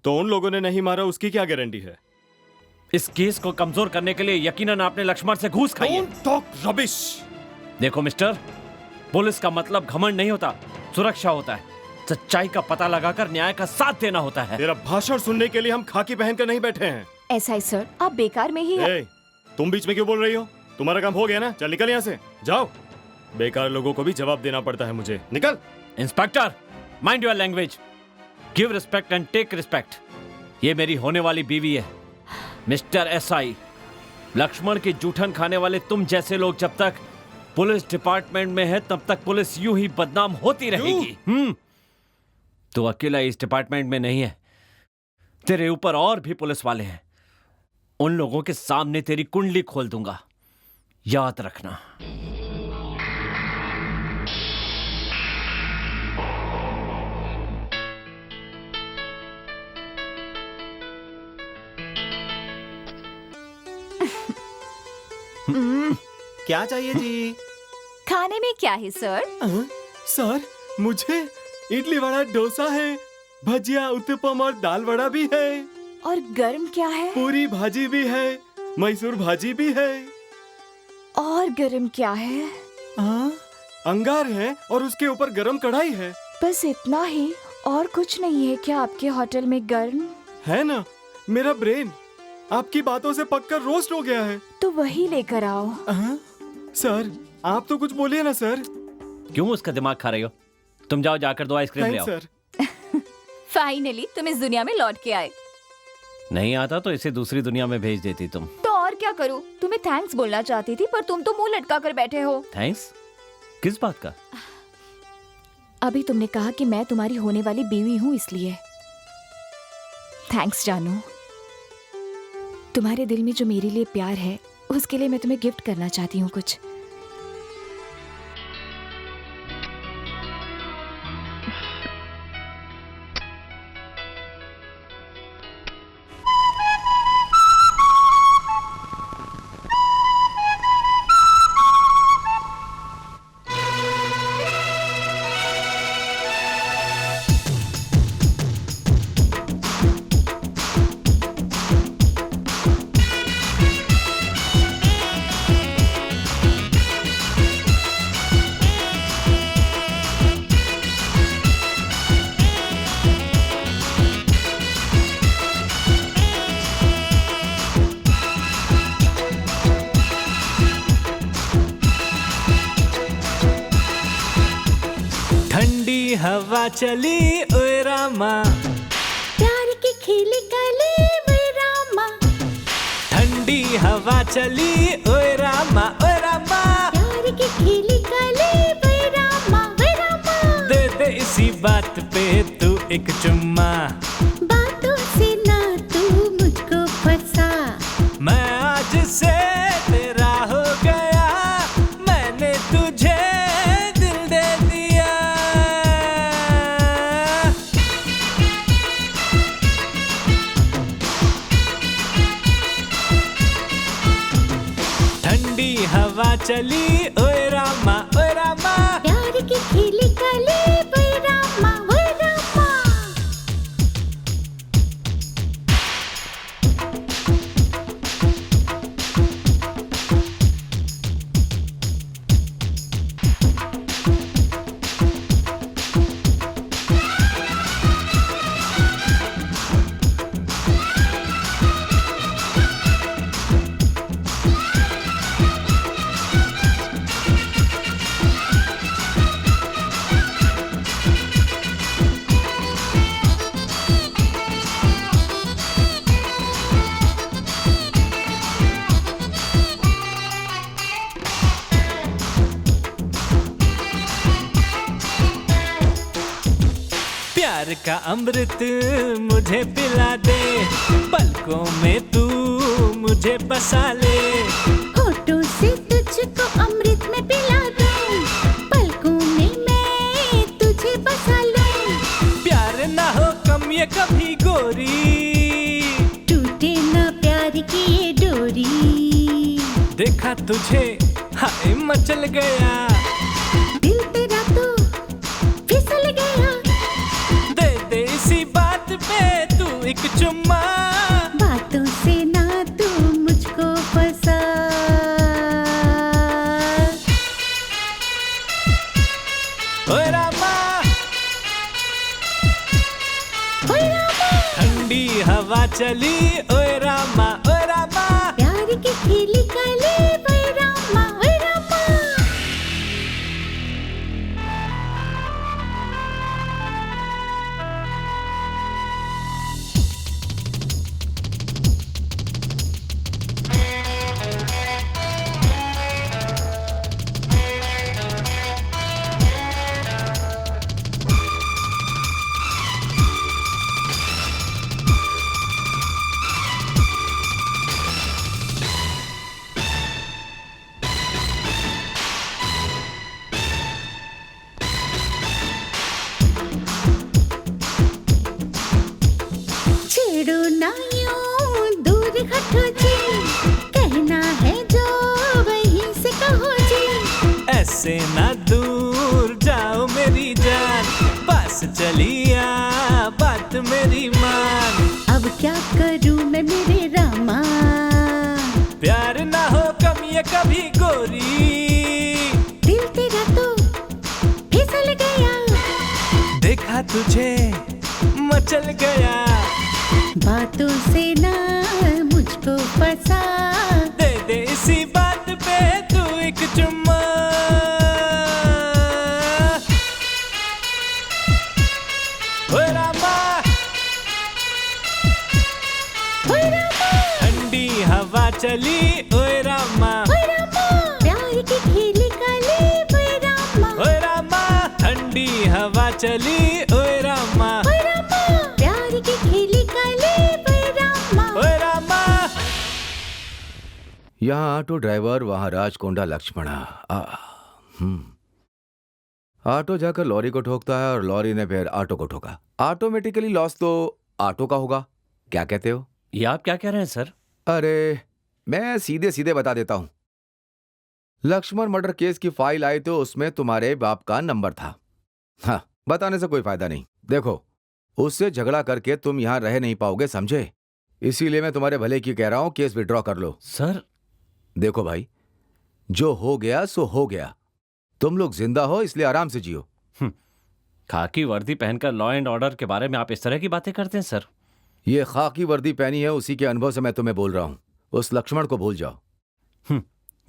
तो उन लोगों ने नहीं मारा, उसकी क्या गारंटी है? इस केस को कमजोर करने के लिए यकीनन आपने लक्ष्मण से घूस खाई है। Don't talk rubbish। देखो मिस्टर, पुलिस का मतलब घमंड नहीं होता, सुरक्षा होता है। सच्चाई का पता लगाकर न्याय का साथ देना होता है। तेरा भाषण सुनने के लिए हम खाकी पहनकर नहीं बैठे हैं। ऐसा ही सर, आप बेकार में ही तुम बीच में क्यों बोल रही हो? तुम्हारा काम हो गया ना, चल निकल यहाँ से। जाओ, बेकार लोगों को भी जवाब देना पड़ता है मुझे। निकल। Inspector, mind your language, give respect and take respect. ये मेरी होने वाली बीवी है, मिस्टर एसआई। लक्ष्मण की जूठन खाने वाले तुम जैसे लोग जब तक पुलिस डिपार्टमेंट में है तब तक पुलिस यूं ही बदनाम होती रहेगी। तो अकेला इस डिपार्टमेंट में नहीं है, तेरे ऊपर और भी पुलिस वाले हैं। उन लोगों के सामने तेरी कुंडली खोल दूंगा, याद रखना। क्या चाहिए जी? खाने में क्या है सर? सर, मुझे इडली वड़ा डोसा है, भजिया उत्तपम और दाल वड़ा भी है। और गर्म क्या है? पूरी भाजी भी है, मैसूर भाजी भी है। और गर्म क्या है? अंगार है और उसके ऊपर गरम कढ़ाई है। बस इतना ही, और कुछ नहीं है क्या आपके होटल में गर्म? है ना, मेरा ब्रेन आपकी बातों से पककर रोस्ट हो गया है। तो वही लेकर आओ। सर, आप तो कुछ बोलिए ना सर। क्यों उसका दिमाग खा रही हो? तुम जाओ, जाकर 2 आइसक्रीम ले आओ। सर। फाइनली तुम इस दुनिया में लौट के आए। नहीं आता तो इसे दूसरी दुनिया में भेज देती तुम। तो और क्या करूं? तुम्हें थैंक्स बोलना चाहती थी, पर तुम तो मुंह लटका कर बैठे हो। थैंक्स? किस बात का? अभी तुमने कहा कि मैं तुम्हारी होने वाली बीवी हूँ, इसलिए थैंक्स जानू। तुम्हारे दिल में जो मेरे लिए प्यार है, उसके लिए मैं तुम्हें गिफ्ट करना चाहती हूँ कुछ। हवा चली ओए रामा, प्यार की खिली गली ओए रामा। ठंडी हवा चली ओए रामा, ओए रामा। प्यार की खिली गली ओए रामा, ओए रामा। दे दे इसी बात पे तू एक चुम्मा, बातों से ना तू मुझको फंसा। मैं आज से तेरा हो गया, मैंने तुझे दिल दे दिया। ठंडी हवा चली ओए रामा, ओए रामा। प्यार की खिली गली ओए रामा, ओए रामा। प्यार का अमृत मुझे पिला दे, पलकों में तू मुझे बसा ले। होठों से तुझको अमृत में पिला दूं, पलकों में मैं तुझे बसा लूं। प्यार ना हो कम ये कभी गोरी, टूटे ना प्यार की ये डोरी। देखा तुझे हाय मचल गया, दिल तेरा तो फिसल गया। दे दे इसी बात पे तू एक चुम्मा, बातों से ना तू मुझको फंसा। ओए रामा, ओए रामा। ठंडी हवा चली ओए रामा, ओए रामा। प्यार की खिली गली ओए रामा, ओए रामा। से ना दूर जाओ मेरी जान, पास चलिया बात मेरी मान। अब क्या करूं मैं मेरे रामा, प्यार ना हो कम ये कभी गोरी, दिल तेरा तो फिसल गया, देखा तुझे मचल गया, बातों से ना मुझको फंसा, दे दे इसी बात पे तू एक चुम्मा। ओए रामा, ठंडी हवा चली ओए रामा, प्यार की खिली कली ओए रामा, ओए रामा, ठंडी हवा चली ओए रामा, प्यार की खिली कली ओए रामा, ओए रामा। यहाँ ऑटो ड्राइवर, वहां राजकोंडा लक्ष्मणा। ऑटो जाकर लॉरी को ठोकता है और लॉरी ने फिर ऑटो को ठोका। ऑटोमेटिकली लॉस तो ऑटो का होगा। क्या कहते हो? ये आप क्या कह रहे हैं सर? अरे मैं सीधे सीधे बता देता हूं। लक्ष्मण मर्डर केस की फाइल आई तो उसमें तुम्हारे बाप का नंबर था। हाँ, बताने से कोई फायदा नहीं। देखो, उससे झगड़ा करके तुम यहां रह नहीं पाओगे, समझे? इसीलिए मैं तुम्हारे भले की कह रहा हूं, केस विड्रॉ कर लो। सर देखो भाई, जो हो गया सो हो गया। तुम लोग जिंदा हो इसलिए आराम से जियो। खाकी वर्दी पहनकर लॉ एंड ऑर्डर के बारे में आप इस तरह की बातें करते हैं सर? ये खाकी वर्दी पहनी है, उसी के अनुभव से मैं तुम्हें बोल रहा हूं। उस लक्ष्मण को भूल जाओ।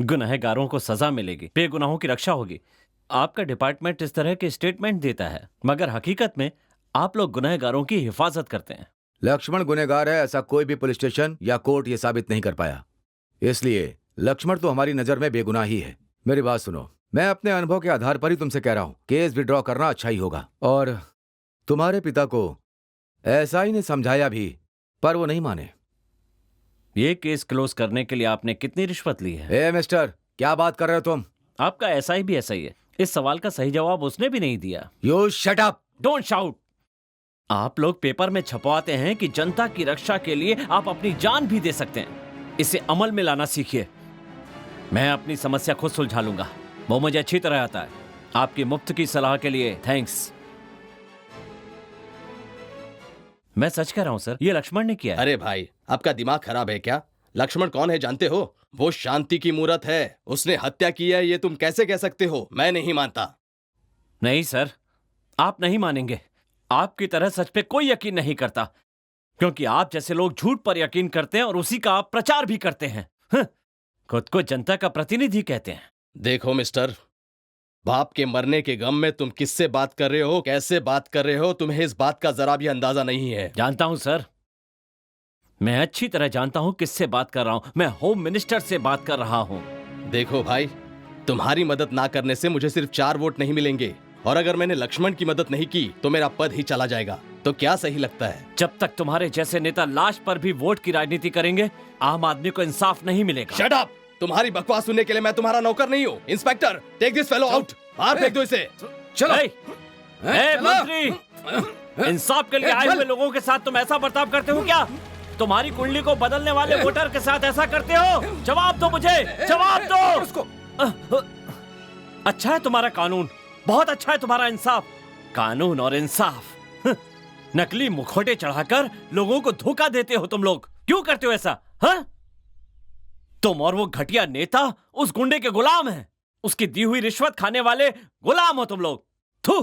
गुनहगारों को सजा मिलेगी, बेगुनाहों की रक्षा होगी। आपका डिपार्टमेंट इस तरह के स्टेटमेंट देता है, मगर हकीकत में आप लोग गुनहगारों की हिफाजत करते हैं। लक्ष्मण गुनहगार है ऐसा कोई भी पुलिस स्टेशन या कोर्ट ये साबित नहीं कर पाया, इसलिए लक्ष्मण तो हमारी नजर में बेगुनाह ही है। मेरी बात सुनो, मैं अपने अनुभव के आधार पर ही तुमसे कह रहा हूं, केस विड्रॉ करना अच्छा ही होगा। और तुम्हारे पिता को ऐसा ही ने समझाया भी, पर वो नहीं माने। ये केस क्लोज करने के लिए आपने कितनी रिश्वत ली है? ए मिस्टर, क्या बात कर रहे हो तुम? आपका ऐसा ही भी ऐसा ही है। इस सवाल का सही जवाब उसने भी नहीं दिया। You shut up! Don't shout! आप लोग पेपर में छपवाते हैं कि जनता की रक्षा के लिए आप अपनी जान भी दे सकते हैं। इसे अमल में लाना सीखिए। मैं अपनी समस्या खुद सुलझा लूंगा, वो मुझे अच्छी तरह आता है। आपकी मुफ्त की सलाह के लिए थैंक्स। मैं सच कह रहा हूं सर, ये लक्ष्मण ने किया है। अरे भाई, आपका दिमाग खराब है क्या? लक्ष्मण कौन है जानते हो? वो शांति की मूरत है। उसने हत्या की है, ये तुम कैसे कह सकते हो? मैं नहीं मानता। नहीं सर, आप नहीं मानेंगे। आपकी तरह सच पे कोई यकीन नहीं करता, क्योंकि आप जैसे लोग झूठ पर यकीन करते हैं और उसी का आप प्रचार भी करते हैं। खुद को जनता का प्रतिनिधि कहते हैं। देखो मिस्टर, बाप के मरने के गम में तुम किससे बात कर रहे हो, कैसे बात कर रहे हो, तुम्हें इस बात का जरा भी अंदाजा नहीं है। जानता हूं सर, मैं अच्छी तरह जानता हूं किससे बात कर रहा हूं। मैं होम मिनिस्टर से बात कर रहा हूं। देखो भाई, तुम्हारी मदद ना करने से मुझे सिर्फ 4 वोट नहीं मिलेंगे, और अगर मैंने लक्ष्मण की मदद नहीं की तो मेरा पद ही चला जाएगा। तो क्या सही लगता है? जब तक तुम्हारे जैसे नेता लाश पर भी वोट की राजनीति करेंगे, आम आदमी को इंसाफ नहीं मिलेगा। Shut up! तुम्हारी बकवास सुनने के लिए मैं तुम्हारा नौकर नहीं हूँ। Inspector, take this fellow out. बाहर फेंक दो इसे। चलो। मंत्री, इंसाफ के लिए आए हुए लोगों के साथ तुम ऐसा बर्ताव करते हो क्या? तुम्हारी कुंडली को बदलने वाले वोटर के साथ ऐसा करते हो? जवाब दो मुझे, जवाब दो। अच्छा है तुम्हारा कानून, बहुत अच्छा है तुम्हारा इंसाफ। कानून और इंसाफ, नकली मुखौटे चढ़ाकर लोगों को धोखा देते हो तुम लोग। क्यों करते हो ऐसा? हाँ, तुम और वो घटिया नेता उस गुंडे के गुलाम हैं। उसकी दी हुई रिश्वत खाने वाले गुलाम हो तुम लोग। थू!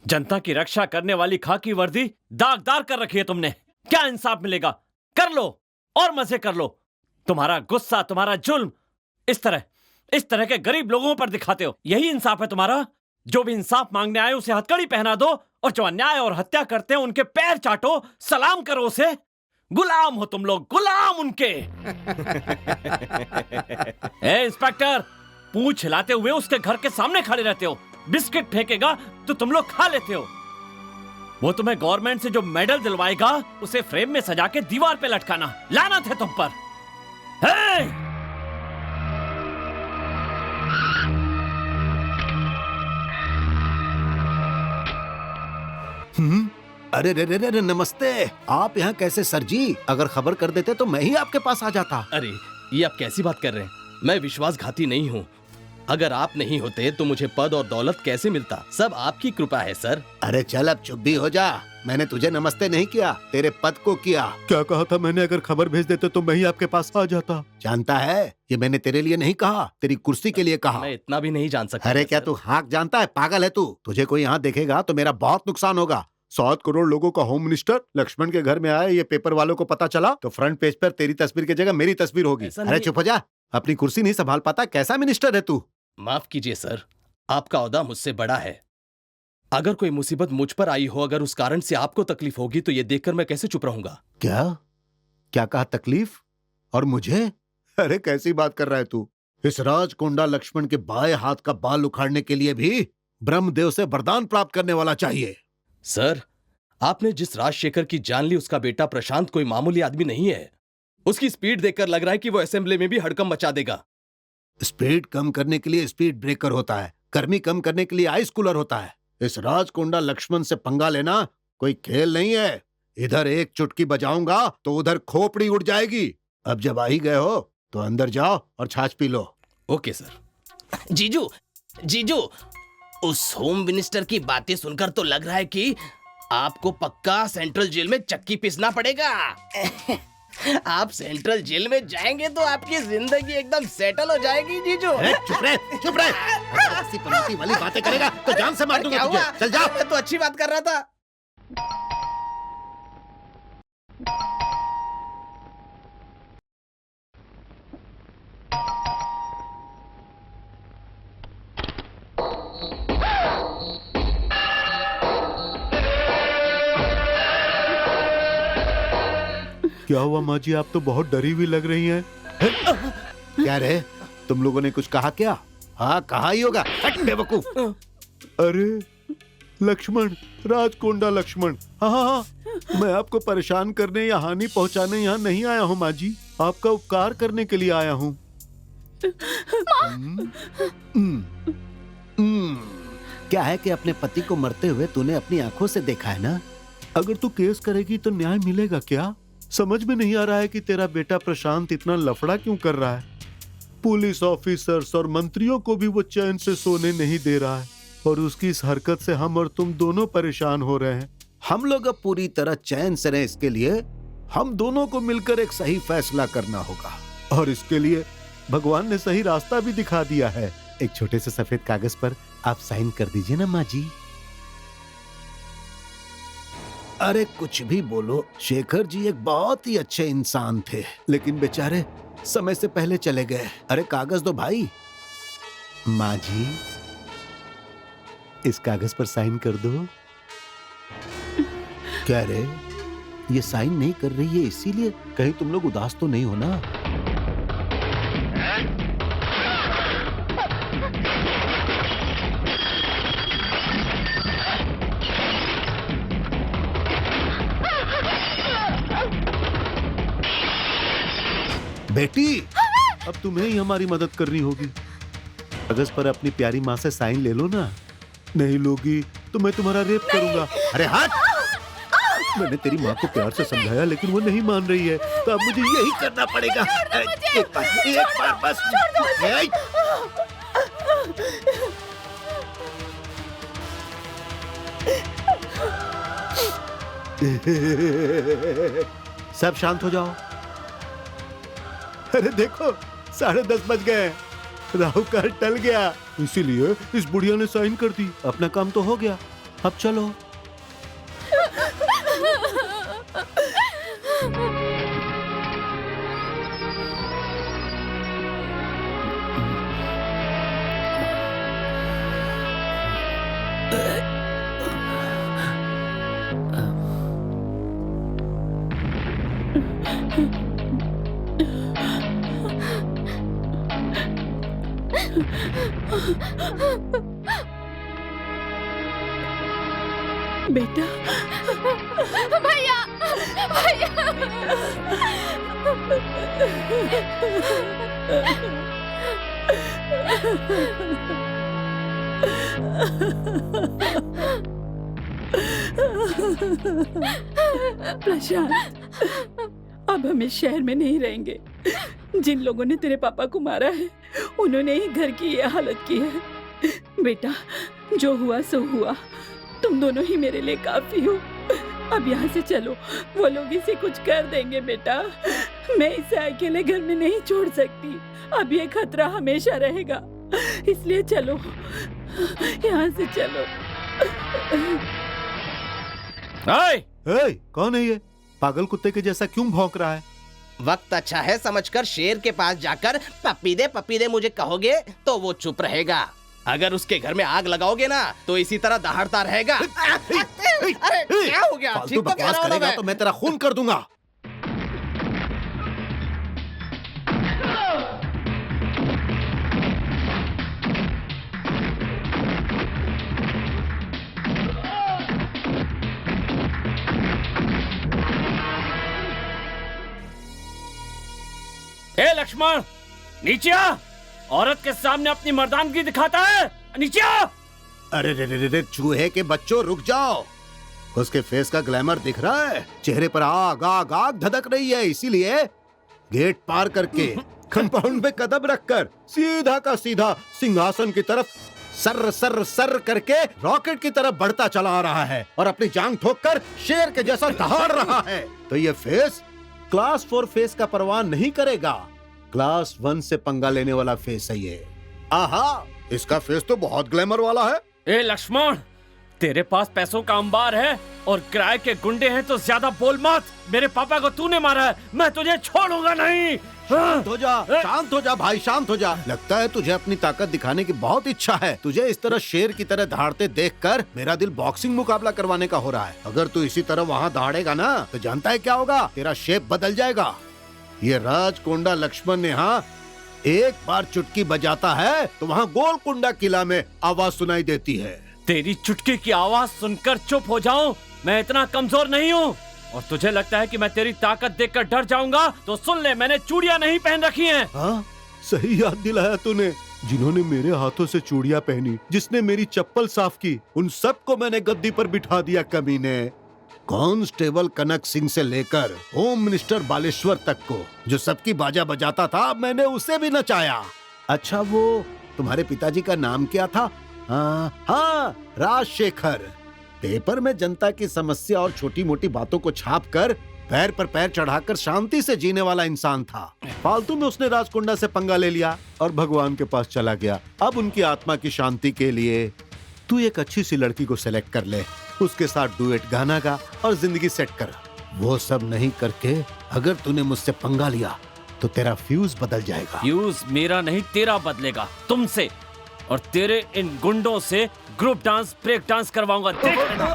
जनता की रक्षा करने वाली खाकी वर्दी दागदार कर रखी है तुमने। क्या इंसाफ मिलेगा? कर लो और मजे कर लो। तुम्हारा गुस्सा, तुम्हारा जुल्म इस तरह के गरीब लोगों पर दिखाते हो। यही इंसाफ है तुम्हारा? जो भी इंसाफ मांगने आए उसे हथकड़ी पहना दो, और जो अन्याय और हत्या करते हैं उनके पैर चाटो, सलाम करो उसे। गुलाम हो तुम लोग, गुलाम उनके। ए इंस्पेक्टर, पूंछ हिलाते हुए उसके घर के सामने खड़े रहते हो। बिस्किट फेंकेगा तो तुम लोग खा लेते हो। वो तुम्हें गवर्नमेंट से जो मेडल दिलवाएगा उसे फ्रेम में सजा के दीवार पे लटकाना। लानत है तुम पर। अरे रे रे रे रे, नमस्ते। आप यहाँ कैसे सर जी? अगर खबर कर देते तो मैं ही आपके पास आ जाता। अरे ये आप कैसी बात कर रहे हैं? मैं विश्वासघाती नहीं हूँ। अगर आप नहीं होते तो मुझे पद और दौलत कैसे मिलता? सब आपकी कृपा है सर। अरे चल अब चुप भी हो जा। मैंने तुझे नमस्ते नहीं किया, तेरे पद को किया। क्या कहा था मैंने? अगर खबर भेज देते तो मैं ही आपके पास आ जाता। जानता है, ये मैंने तेरे लिए नहीं कहा, तेरी कुर्सी के लिए कहा। मैं इतना भी नहीं जान सकता। अरे क्या तू हाक जानता है? पागल है तू। तुझे कोई यहाँ देखेगा तो मेरा बहुत नुकसान होगा। 7 करोड़ लोगों का होम मिनिस्टर लक्ष्मण के घर में आया, ये पेपर वालों को पता चला तो फ्रंट पेज पर तेरी तस्वीर की जगह मेरी तस्वीर होगी। अरे चुप हो जा, अपनी कुर्सी नहीं संभाल पाता? कैसा मिनिस्टर है तू? माफ कीजिए सर, आपका ओहदा मुझसे बड़ा है। अगर कोई मुसीबत मुझ पर आई हो, अगर उस कारण से आपको तकलीफ होगी तो ये देखकर मैं कैसे चुप रहूंगा? क्या क्या कहा? तकलीफ? और मुझे? अरे कैसी बात कर रहा है तू? इस राजकोंडा लक्ष्मण के बाएं हाथ का बाल उखाड़ने के लिए भी ब्रह्मदेव से वरदान प्राप्त करने वाला चाहिए। सर, आपने जिस राजशेखर की जान ली उसका बेटा प्रशांत कोई मामूली आदमी नहीं है। उसकी स्पीड देखकर लग रहा है कि वो असेंबली में भी हड़कंप मचा देगा। स्पीड कम करने के लिए स्पीड ब्रेकर होता है, गर्मी कम करने के लिए आइस कूलर होता है। इस राजकोंडा लक्ष्मण से पंगा लेना कोई खेल नहीं है। इधर एक चुटकी बजाऊंगा तो उधर खोपड़ी उड़ जाएगी। अब जब आ ही गए हो तो अंदर जाओ और छाछ पी लो। Okay sir. जीजू, जीजू, उस होम मिनिस्टर की बातें सुनकर तो लग रहा है कि आपको पक्का सेंट्रल जेल में चक्की पीसना पड़ेगा। आप सेंट्रल जेल में जाएंगे तो आपकी जिंदगी एकदम सेटल हो जाएगी जीजू। चुप रहे, चुप रहे। ऐसी पनौती वाली बातें करेगा तो जान से मार दूंगा तुझे। चल जा। मैं तो अच्छी बात कर रहा था। क्या हुआ माँ जी? आप तो बहुत डरी हुई लग रही हैं। क्या रे, तुम लोगों ने कुछ कहा क्या? हाँ कहा ही होगा, बेवकूफ। अरे लक्ष्मण, राजकोंडा लक्ष्मण। हाँ हाँ हाँ, मैं आपको परेशान करने या हानि पहुंचाने यहाँ नहीं आया हूँ माँ जी, आपका उपकार करने के लिए आया हूँ। क्या है कि अपने पति को मरते हुए तूने अपनी आंखों से देखा है ना? अगर तू केस करेगी तो न्याय मिलेगा क्या? समझ में नहीं आ रहा है कि तेरा बेटा प्रशांत इतना लफड़ा क्यों कर रहा है। पुलिस ऑफिसर्स और मंत्रियों को भी वो चैन से सोने नहीं दे रहा है और उसकी इस हरकत से हम और तुम दोनों परेशान हो रहे हैं। हम लोग अब पूरी तरह चैन से रहें, इसके लिए हम दोनों को मिलकर एक सही फैसला करना होगा और इसके लिए भगवान ने सही रास्ता भी दिखा दिया है। एक छोटे से सफेद कागज पर आप साइन कर दीजिए ना माँ जी। अरे कुछ भी बोलो, शेखर जी एक बहुत ही अच्छे इंसान थे, लेकिन बेचारे समय से पहले चले गए। अरे कागज दो भाई। माँ जी, इस कागज पर साइन कर दो। क्या रे, ये साइन नहीं कर रही है इसीलिए? कहीं तुम लोग उदास तो नहीं हो ना? बेटी, अब तुम्हें ही हमारी मदद करनी होगी। कागज पर अपनी प्यारी माँ से साइन ले लो ना। नहीं लोगी तो मैं तुम्हारा रेप करूंगा। अरे हट! मैंने तेरी माँ को प्यार से समझाया लेकिन वो नहीं मान रही है, तो अब मुझे यही करना पड़ेगा। एक बार बस। सब शांत हो जाओ। अरे देखो 10:30 बज गए, राहु काल टल गया, इसीलिए इस बुढ़िया ने साइन कर दी। अपना काम तो हो गया, अब चलो। बेटा, भैया, भैया। प्रशांत, अब हम इस शहर में नहीं रहेंगे। जिन लोगों ने तेरे पापा को मारा है उन्होंने ही घर की ये हालत की है। बेटा, जो हुआ सो हुआ, तुम दोनों ही मेरे लिए काफी हो। अब यहाँ से चलो, वो लोग इसे कुछ कर देंगे। बेटा, मैं इसे अकेले घर में नहीं छोड़ सकती। अब ये खतरा हमेशा रहेगा, इसलिए चलो, यहाँ से चलो। कौन है ये? पागल कुत्ते के जैसा क्यों भौंक रहा है? वक्त अच्छा है समझकर शेर के पास जाकर पप्पी दे मुझे कहोगे तो वो चुप रहेगा। अगर उसके घर में आग लगाओगे ना तो इसी तरह दहाड़ता रहेगा। अरे क्या हो गया? फालतू बकवास करेगा तो मैं तेरा खून कर दूंगा। ए लक्ष्मण, नीचे आ। औरत के सामने अपनी मर्दानगी दिखाता है, नीचे आ। अरे रे रे रे, चूहे के बच्चों रुक जाओ। उसके फेस का ग्लैमर दिख रहा है, चेहरे पर आग आग आग धधक रही है, इसीलिए गेट पार करके कंपाउंड में कदम रखकर सीधा का सीधा सिंहासन की तरफ सर सर सर करके रॉकेट की तरफ बढ़ता चला आ रहा है और अपनी जांग ठोककर शेर के जैसा दहाड़ रहा है। तो ये फेस क्लास 4 फेस का परवाह नहीं करेगा, क्लास 1 से पंगा लेने वाला फेस है ये। आहा, इसका फेस तो बहुत ग्लैमर वाला है। ए लक्ष्मण, तेरे पास पैसों का अंबार है और किराए के गुंडे हैं तो ज्यादा बोल मत। मेरे पापा को तूने मारा है, मैं तुझे छोड़ूंगा नहीं। शांत हो जा भाई, शांत हो जा। लगता है तुझे अपनी ताकत दिखाने की बहुत इच्छा है। तुझे इस तरह शेर की तरह दहाड़ते देखकर मेरा दिल बॉक्सिंग मुकाबला करवाने का हो रहा है। अगर तू इसी तरह वहाँ दहाड़ेगा ना तो जानता है क्या होगा? तेरा शेप बदल जाएगा। ये राजकोंडा लक्ष्मण ने हाँ एक बार चुटकी बजाता है तो वहाँ गोलकुंडा किला में आवाज सुनाई देती है। तेरी चुटकी की आवाज सुनकर चुप हो जाऊं? मैं इतना कमजोर नहीं हूँ। और तुझे लगता है कि मैं तेरी ताकत देखकर डर जाऊंगा? तो सुन ले, मैंने चूड़ियां नहीं पहन रखी हैं। हाँ, सही याद दिलाया तूने। जिन्होंने मेरे हाथों से चूड़ियां पहनी, जिसने मेरी चप्पल साफ की, उन सबको मैंने गद्दी पर बिठा दिया कमीने। कांस्टेबल कनक सिंह से लेकर होम मिनिस्टर बालेश्वर तक को जो सबकी बाजा बजाता था, मैंने उसे भी नचाया। अच्छा, वो तुम्हारे पिताजी का नाम क्या था? हाँ, राजशेखर। पेपर में जनता की समस्या और छोटी मोटी बातों को छापकर पैर पर पैर चढ़ाकर शांति से जीने वाला इंसान था। फालतू में उसने राजकुंडा से पंगा ले लिया और भगवान के पास चला गया। अब उनकी आत्मा की शांति के लिए तू एक अच्छी सी लड़की को सेलेक्ट कर ले, उसके साथ डुएट गाना गा और जिंदगी सेट कर। वो सब नहीं करके अगर तूने मुझसे पंगा लिया तो तेरा फ्यूज बदल जाएगा। फ्यूज मेरा नहीं तेरा बदलेगा, तुमसे और तेरे इन गुंडों से ग्रुप डांस ब्रेक डांस करवाऊंगा, देख लेना।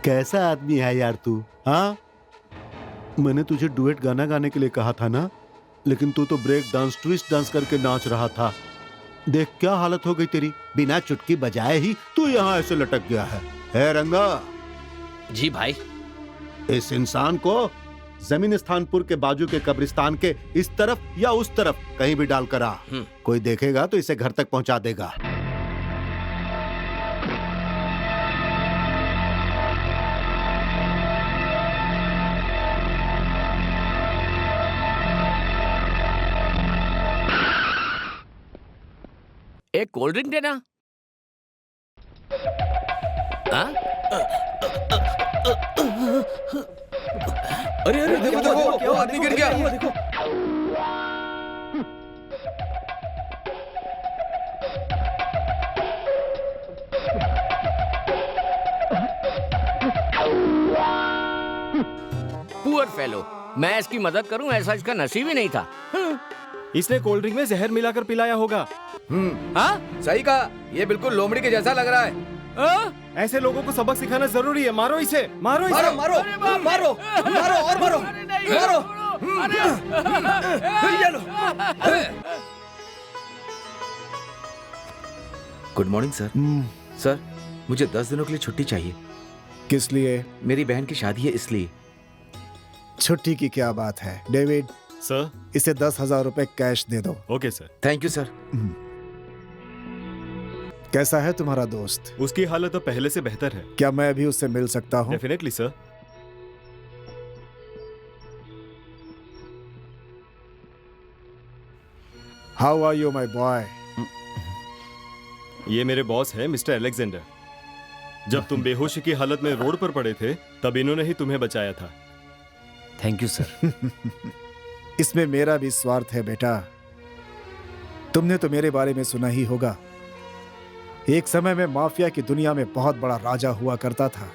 कैसा आदमी है यार तू? हाँ, मैंने तुझे डुएट गाना गाने के लिए कहा था ना, लेकिन तू तो ब्रेक डांस, ट्विस्ट डांस करके नाच रहा था। देख क्या हालत हो गई तेरी, बिना चुटकी बजाए ही तू यहाँ ऐसे लटक गया है रंगा? जी भाई। इस इंसान को जमीन स्थानपुर के बाजू के कब्रिस्तान के इस तरफ या उस तरफ कहीं भी डालकर आ। कोई देखेगा तो इसे घर तक पहुंचा देगा। एक कोल्ड ड्रिंक देना। हाँ? अरे अरे देखो देखो, वो आदमी गिर गया। पुअर फेलो, मैं इसकी मदद करूं ऐसा इसका नसीब ही नहीं था। इसने कोल्ड ड्रिंक में जहर मिलाकर पिलाया होगा। हाँ सही कहा, ये बिल्कुल लोमड़ी के जैसा लग रहा है। ऐसे लोगों को सबक सिखाना जरूरी है। मारो इसे, मारो इसे। मारो मारो मारो मारो और मारो मारो। ये लो। Good morning sir. सर मुझे 10 दिनों के लिए छुट्टी चाहिए। किस लिए? मेरी बहन की शादी है इसलिए। छुट्टी की क्या बात है डेविड? सर इसे 10,000 रुपए कैश दे दो। Okay sir. Thank you sir. कैसा है तुम्हारा दोस्त? उसकी हालत तो पहले से बेहतर है। क्या मैं अभी उससे मिल सकता हूँ? Definitely sir. How are you my boy? ये मेरे बॉस है मिस्टर अलेक्जेंडर। जब तुम बेहोशी की हालत में रोड पर पड़े थे तब इन्होंने ही तुम्हें बचाया था। Thank you sir. इसमें मेरा भी स्वार्थ है बेटा। तुमने तो मेरे बारे में सुना ही होगा। एक समय में माफिया की दुनिया में बहुत बड़ा राजा हुआ करता था।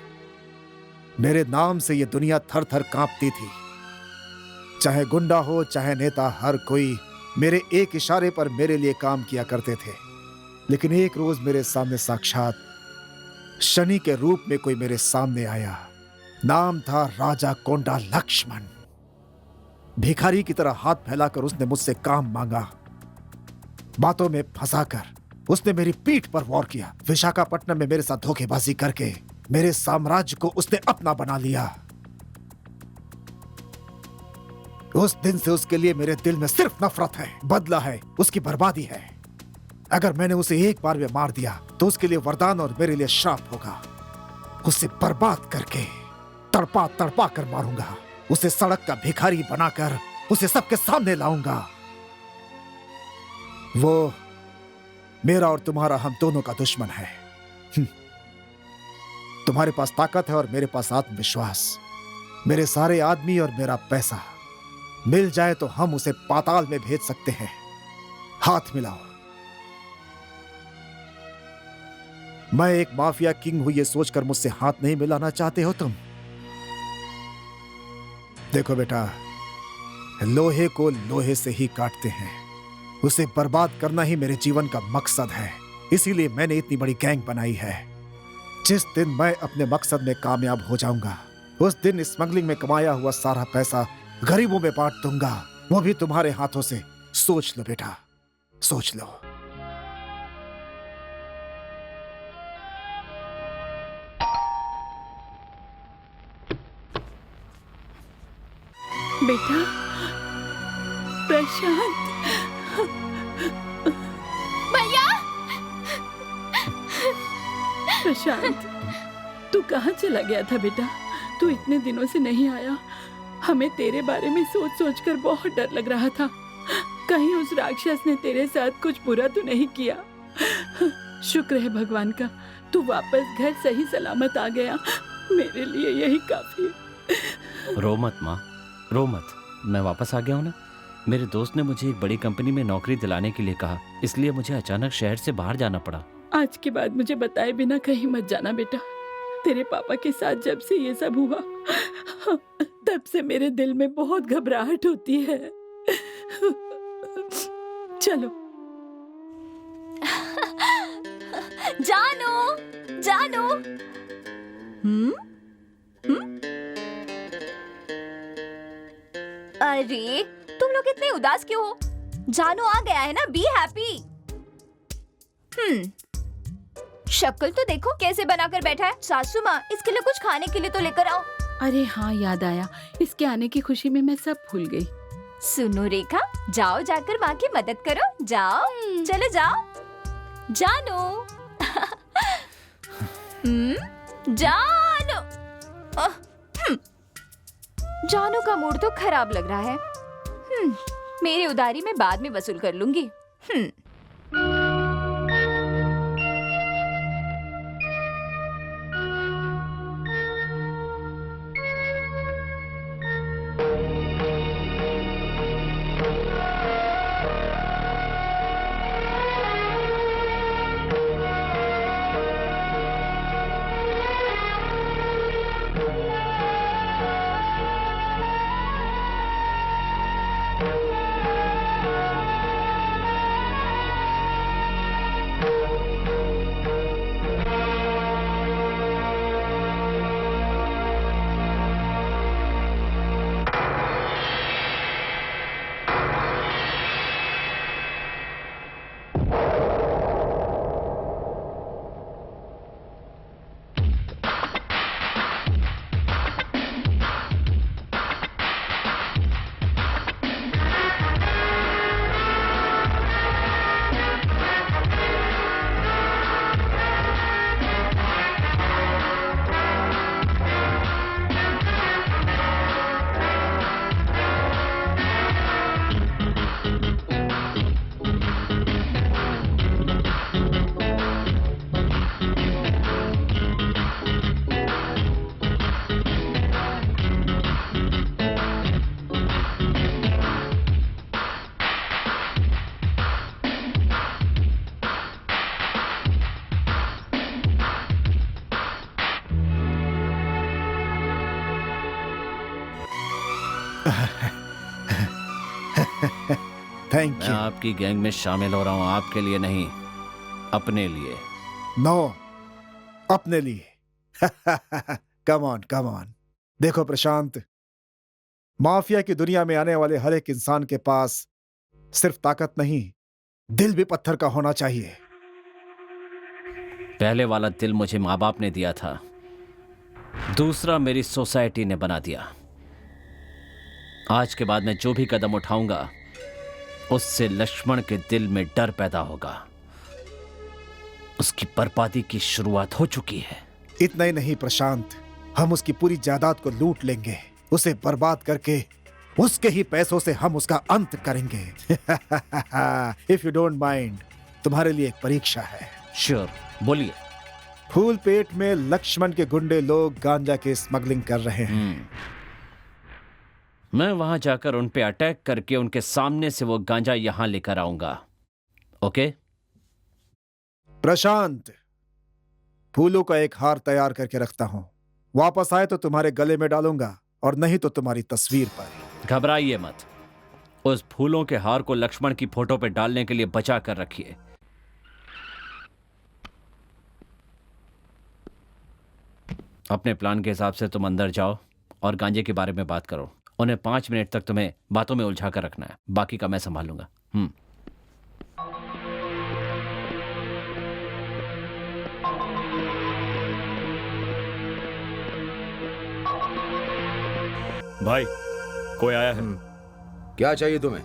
मेरे नाम से यह दुनिया थर थर कांपती थी। चाहे गुंडा हो चाहे नेता, हर कोई मेरे एक इशारे पर मेरे लिए काम किया करते थे। लेकिन एक रोज मेरे सामने साक्षात शनि के रूप में कोई मेरे सामने आया। नाम था राजा कोंडा लक्ष्मण। भिखारी की तरह हाथ फैलाकर उसने मुझसे काम मांगा। बातों में फंसाकर उसने मेरी पीठ पर वॉर किया। विशाखापट्टनम में मेरे साथ धोखेबाजी करके मेरे साम्राज्य को उसने अपना बना लिया। उस दिन से उसके लिए मेरे दिल में सिर्फ नफरत है, बदला है, उसकी बर्बादी है। अगर मैंने उसे एक बार में मार दिया तो उसके लिए वरदान और मेरे लिए श्राप होगा। उसे बर्बाद करके तड़पा तड़पा कर मारूंगा। उसे सड़क का भिखारी बनाकर उसे सबके सामने लाऊंगा। वो मेरा और तुम्हारा, हम दोनों का दुश्मन है। तुम्हारे पास ताकत है और मेरे पास आत्मविश्वास। मेरे सारे आदमी और मेरा पैसा मिल जाए तो हम उसे पाताल में भेज सकते हैं। हाथ मिलाओ। मैं एक माफिया किंग हूं ये सोचकर मुझसे हाथ नहीं मिलाना चाहते हो तुम? देखो बेटा, लोहे को लोहे से ही काटते हैं। उसे बर्बाद करना ही मेरे जीवन का मकसद है। इसीलिए मैंने इतनी बड़ी गैंग बनाई है। जिस दिन मैं अपने मकसद में कामयाब हो जाऊंगा उस दिन स्मगलिंग में कमाया हुआ सारा पैसा गरीबों में बांट दूंगा। वो भी तुम्हारे हाथों से। सोच लो बेटा, सोच लो। बेटा प्रशांत। भैया! प्रशांत, तू कहाँ चला गया था बेटा? तू इतने दिनों से नहीं आया। हमें तेरे बारे में सोच सोच कर बहुत डर लग रहा था। कहीं उस राक्षस ने तेरे साथ कुछ बुरा तो नहीं किया। शुक्र है भगवान का, तू वापस घर सही सलामत आ गया। मेरे लिए यही काफी है। रो मत माँ, रो मत। मैं वापस आ गया हूँ ना। मेरे दोस्त ने मुझे एक बड़ी कंपनी में नौकरी दिलाने के लिए कहा, इसलिए मुझे अचानक शहर से बाहर जाना पड़ा। आज के बाद मुझे बताए बिना कहीं मत जाना बेटा। तेरे पापा के साथ जब से ये सब हुआ तब से मेरे दिल में बहुत घबराहट होती है। चलो। जानू, जानू। अरे तुम लोग इतने उदास क्यों हो? जानू आ गया है ना, बी हैप्पी। शक्ल तो देखो कैसे बनाकर बैठा है। सासू माँ, इसके लिए कुछ खाने के लिए तो लेकर आओ। अरे हाँ, याद आया, इसके आने की खुशी में मैं सब भूल गई। सुनो रेखा, जाओ जाकर माँ की मदद करो, जाओ चलो जाओ। जानू जानू जानू का मूड तो खराब लग रहा है। मेरी उधारी मैं बाद में वसूल कर लूंगी। थैंक मैं यू। आपकी गैंग में शामिल हो रहा हूँ, आपके लिए नहीं, अपने लिए। नो, अपने लिए। Come on come on. देखो प्रशांत, माफिया की दुनिया में आने वाले हर एक इंसान के पास सिर्फ ताकत नहीं, दिल भी पत्थर का होना चाहिए। पहले वाला दिल मुझे माँ बाप ने दिया था, दूसरा मेरी सोसाइटी ने बना दिया। आज के बाद मैं जो भी कदम उठाऊंगा उससे लक्ष्मण के दिल में डर पैदा होगा। उसकी बर्बादी की शुरुआत हो चुकी है। इतना ही नहीं प्रशांत, हम उसकी पूरी जायदाद को लूट लेंगे, उसे बर्बाद करके उसके ही पैसों से हम उसका अंत करेंगे। इफ यू डोंट माइंड, तुम्हारे लिए एक परीक्षा है। श्योर, बोलिए। फूल पेट में लक्ष्मण के गुंडे लोग गांजा की स्मगलिंग कर रहे हैं। मैं वहां जाकर उन पे अटैक करके उनके सामने से वो गांजा यहां लेकर आऊंगा। ओके प्रशांत, फूलों का एक हार तैयार करके रखता हूं, वापस आए तो तुम्हारे गले में डालूंगा और नहीं तो तुम्हारी तस्वीर पर। घबराइए मत, उस फूलों के हार को लक्ष्मण की फोटो पे डालने के लिए बचा कर रखिए। अपने प्लान के हिसाब से तुम अंदर जाओ और गांजे के बारे में बात करो। उन्हें 5 मिनट तक तुम्हें बातों में उलझा कर रखना है, बाकी का मैं संभाल लूंगा। भाई, कोई आया है? क्या चाहिए तुम्हें?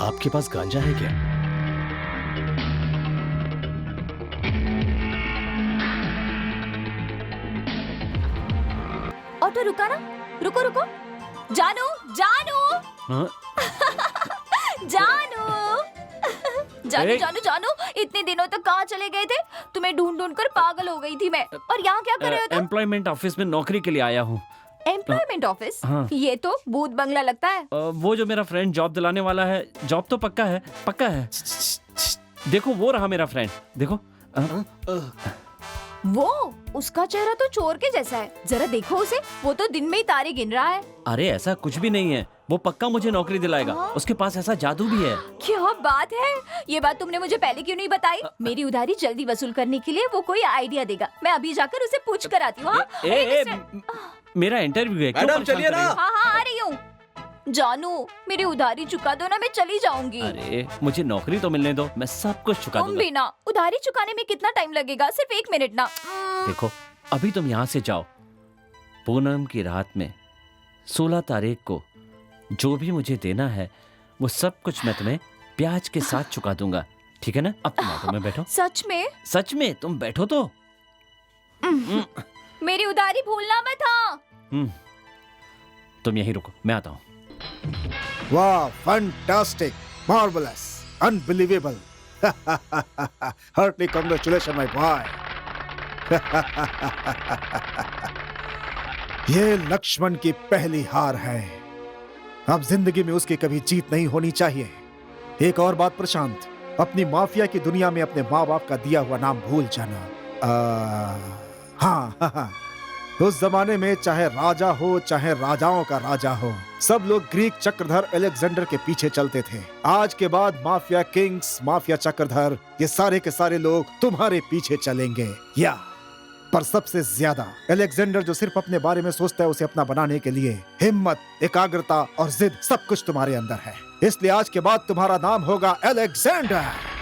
आपके पास गांजा है क्या? ऑटो रुका ना, रुको रुको। जानू जानू हाँ? जानू जानू जानू जानू, इतने दिनों तक कहाँ चले गए थे? तुम्हें ढूंढ ढूंढ कर पागल हो गई थी मैं। और यहाँ क्या कर रहे हो तुम? एम्प्लॉयमेंट ऑफिस में नौकरी के लिए आया हूँ। Employment office? हाँ। ये तो भूत बंगला लगता है। वो जो मेरा फ्रेंड जॉब दिलाने वाला है, जॉब तो पक्का है, पक्का है। देखो वो रहा मेरा फ्रेंड, देखो। वो, उसका चेहरा तो चोर के जैसा है, जरा देखो उसे, वो तो दिन में ही तारे गिन रहा है। अरे ऐसा कुछ भी नहीं है, वो पक्का मुझे नौकरी दिलाएगा। उसके पास ऐसा जादू भी है। क्या बात है, ये बात तुमने मुझे पहले क्यों नहीं बताई? मेरी उधारी जल्दी वसूल करने के लिए वो कोई आइडिया देगा। मैं अभी जाकर उसे पूछ कर आती हूँ। मेरा इंटरव्यू है। मैडम चलिए ना। हाँ हाँ आ रही हूँ। जानू मेरी उधारी चुका दो ना, मैं चली जाऊंगी। अरे मुझे नौकरी तो मिलने दो, मैं सब कुछ चुका तुम दूंगा। भी ना, उधारी चुकाने में कितना टाइम लगेगा? सिर्फ 1 मिनट ना। देखो अभी तुम यहाँ से जाओ, पूनम की रात में 16 तारीख को जो भी मुझे देना है वो सब कुछ मैं तुम्हें ब्याज के साथ चुका दूंगा, ठीक है ना? अब तुम ऑटो में बैठो। सच में? सच में, तुम बैठो तो। मेरी उधारी भूलना मत। हाँ तुम यहीं रुको, मैं आता हूँ। वाह, fantastic, marvellous, unbelievable. Heartily congratulation my boy. ये लक्ष्मण की पहली हार है। अब जिंदगी में उसकी कभी जीत नहीं होनी चाहिए। एक और बात प्रशांत, अपनी माफिया की दुनिया में अपने माँ बाप का दिया हुआ नाम भूल जाना। हाँ, उस जमाने में चाहे राजा हो चाहे राजाओं का राजा हो, सब लोग ग्रीक चक्रधर अलेक्जेंडर के पीछे चलते थे। आज के बाद माफिया किंग्स, माफिया चक्रधर, ये सारे के सारे लोग तुम्हारे पीछे चलेंगे। या पर सबसे ज्यादा अलेक्जेंडर जो सिर्फ अपने बारे में सोचता है, उसे अपना बनाने के लिए हिम्मत, एकाग्रता और जिद सब कुछ तुम्हारे अंदर है। इसलिए आज के बाद तुम्हारा नाम होगा अलेक्जेंडर।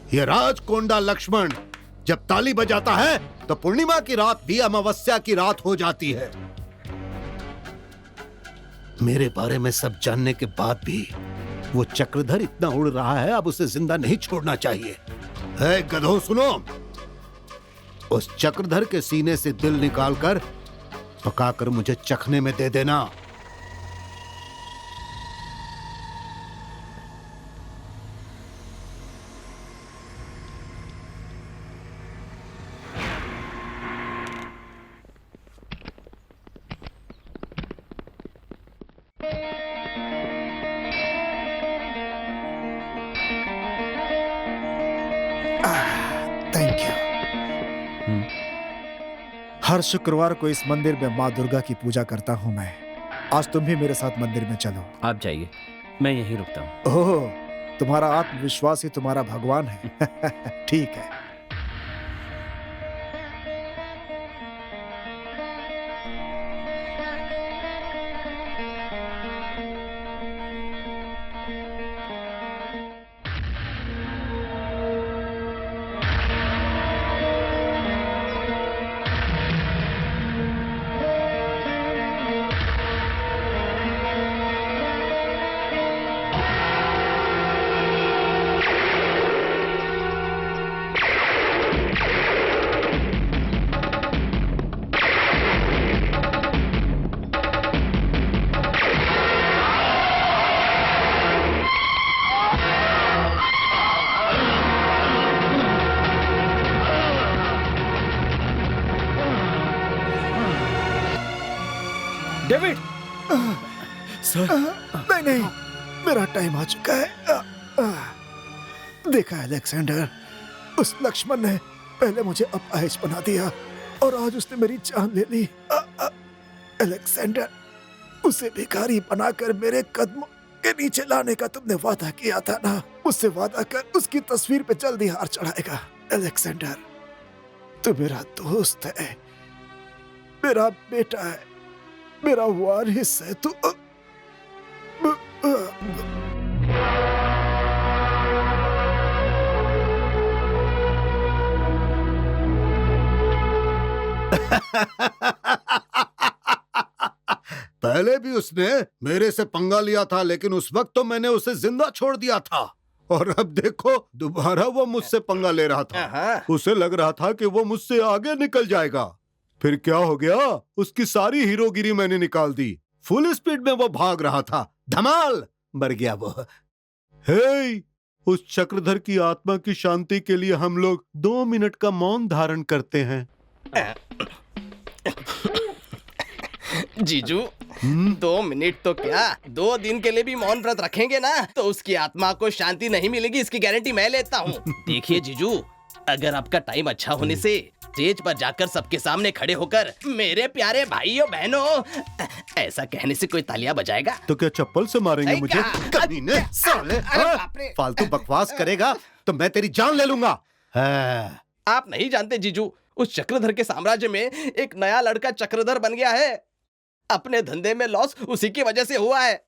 ये राजकोंडा लक्ष्मण जब ताली बजाता है तो पूर्णिमा की रात भी अमावस्या की रात हो जाती है। मेरे बारे में सब जानने के बाद भी वो चक्रधर इतना उड़ रहा है, अब उसे जिंदा नहीं छोड़ना चाहिए। है गधों, सुनो, उस चक्रधर के सीने से दिल निकालकर पकाकर मुझे चखने में दे देना। Thank you. हर शुक्रवार को इस मंदिर में माँ दुर्गा की पूजा करता हूँ मैं। आज तुम भी मेरे साथ मंदिर में चलो। आप जाइए, मैं यहीं रुकता हूँ। ओह, तुम्हारा आत्मविश्वास ही तुम्हारा भगवान है। ठीक है। डेविड! सर, नहीं, मेरा टाइम आ चुका है। देखा अलेक्जेंडर, उस लक्ष्मण ने पहले मुझे अपाहिज बना दिया और आज उसने मेरी जान ले ली। अलेक्जेंडर, उसे भिखारी बनाकर मेरे कदमों के नीचे लाने का तुमने वादा किया था ना, उससे वादा कर उसकी तस्वीर पे जल्दी हार चढ़ाएगा। अलेक्जेंडर, तू मेरा दोस्त है, मेरा बेटा है, मेरा वारिस है तू। पहले भी उसने मेरे से पंगा लिया था, लेकिन उस वक्त तो मैंने उसे जिंदा छोड़ दिया था। और अब देखो, दोबारा वो मुझसे पंगा ले रहा था। उसे लग रहा था कि वो मुझसे आगे निकल जाएगा। फिर क्या हो गया, उसकी सारी हीरोगिरी मैंने निकाल दी। फुल स्पीड में वो भाग रहा था, धमाल मर गया वो। हे, उस चक्रधर की आत्मा की शांति के लिए हम लोग 2 मिनट का मौन धारण करते हैं। जीजू 2 मिनट तो क्या, 2 दिन के लिए भी मौन व्रत रखेंगे ना तो उसकी आत्मा को शांति नहीं मिलेगी, इसकी गारंटी मैं लेता हूँ। देखिए जीजू, अगर आपका टाइम अच्छा होने से स्टेज पर जाकर सबके सामने खड़े होकर मेरे प्यारे भाइयों बहनों ऐसा कहने से कोई तालियां बजाएगा तो क्या चप्पल से मारेंगे नहीं मुझे? कहा। कमीने, साले, अरे हाँ? बाप रे। फालतू बकवास करेगा तो मैं तेरी जान ले लूंगा। हाँ। आप नहीं जानते जीजू, उस चक्रधर के साम्राज्य में एक नया लड़का चक्रधर बन गया है। अपने धंधे में लॉस उसी की वजह से हुआ है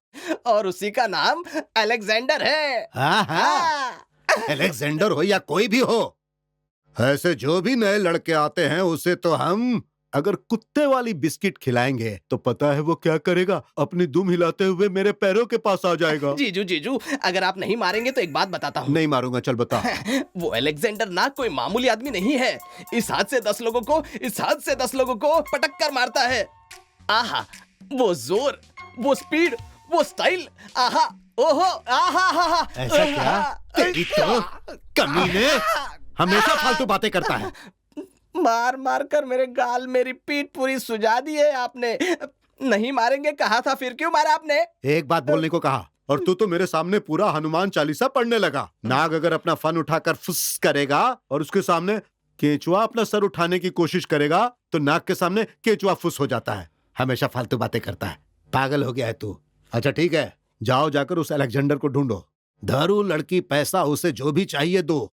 और उसी का नाम अलेक्जेंडर है। हाँ हाँ, अलेक्जेंडर हो या कोई भी हो, ऐसे जो भी नए लड़के आते हैं उसे तो हम अगर कुत्ते वाली बिस्किट खिलाएंगे तो पता है वो क्या करेगा? अपनी दुम हिलाते हुए मेरे पैरों के पास आ जाएगा। जीजू जीजू, अगर आप नहीं मारेंगे तो एक बात बताता हूँ। नहीं मारूंगा, चल बता। वो अलेक्जेंडर ना कोई मामूली आदमी नहीं है। इस हाथ से 10 लोगों को पटक कर मारता है। आहा, वो जोर, वो स्पीड, वो स्टाइल, आहा, ओहो, आहा, आहा, ऐसा क्या? तेरी तो कमीने हमेशा फालतू बातें करता है। मार मार कर मेरे गाल, मेरी पीठ पूरी सुजा दी है आपने। नहीं मारेंगे कहा था, फिर क्यों मारा आपने? एक बात बोलने को कहा और तू तो मेरे सामने पूरा हनुमान चालीसा पढ़ने लगा। नाग अगर अपना फन उठाकर फुस करेगा और उसके सामने केंचुआ अपना सर उठाने की कोशिश करेगा तो नाग के सामने केंचुआ फुस हो जाता है। हमेशा फालतू बातें करता है, पागल हो गया है तू। अच्छा ठीक है, जाओ जाकर उस अलेक्जेंडर को ढूंढो। दारू, लड़की, पैसा, उसे जो भी चाहिए दो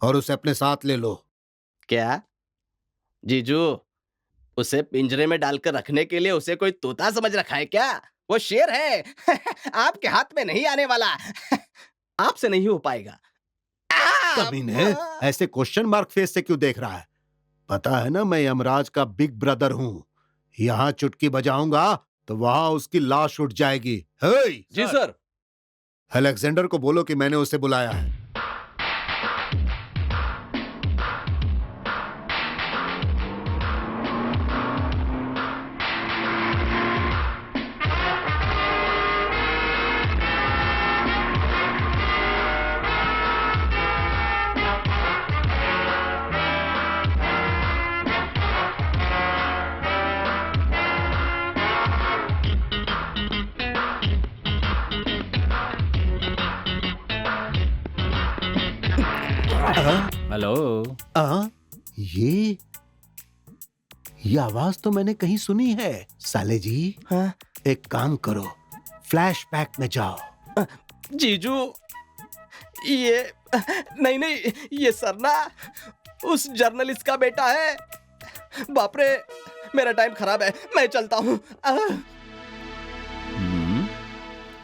और उसे अपने साथ ले लो। क्या जीजू, उसे पिंजरे में डालकर रखने के लिए उसे कोई तोता समझ रखा है क्या? वो शेर है। आपके हाथ में नहीं आने वाला। आपसे नहीं हो पाएगा। कमीने, ऐसे क्वेश्चन मार्क फेस से क्यों देख रहा है? पता है ना मैं यमराज का बिग ब्रदर हूँ। यहाँ चुटकी बजाऊंगा तो वहां उसकी लाश उठ जाएगी। हे! जी सर। अलेक्जेंडर को बोलो कि मैंने उसे बुलाया है। हेलो। ये आवाज तो मैंने कहीं सुनी है। साले जी, हाँ? एक काम करो, फ्लैशबैक में जाओ। जीजू, ये नहीं, ये सरना उस जर्नलिस्ट का बेटा है। बाप रे, मेरा टाइम खराब है, मैं चलता हूँ।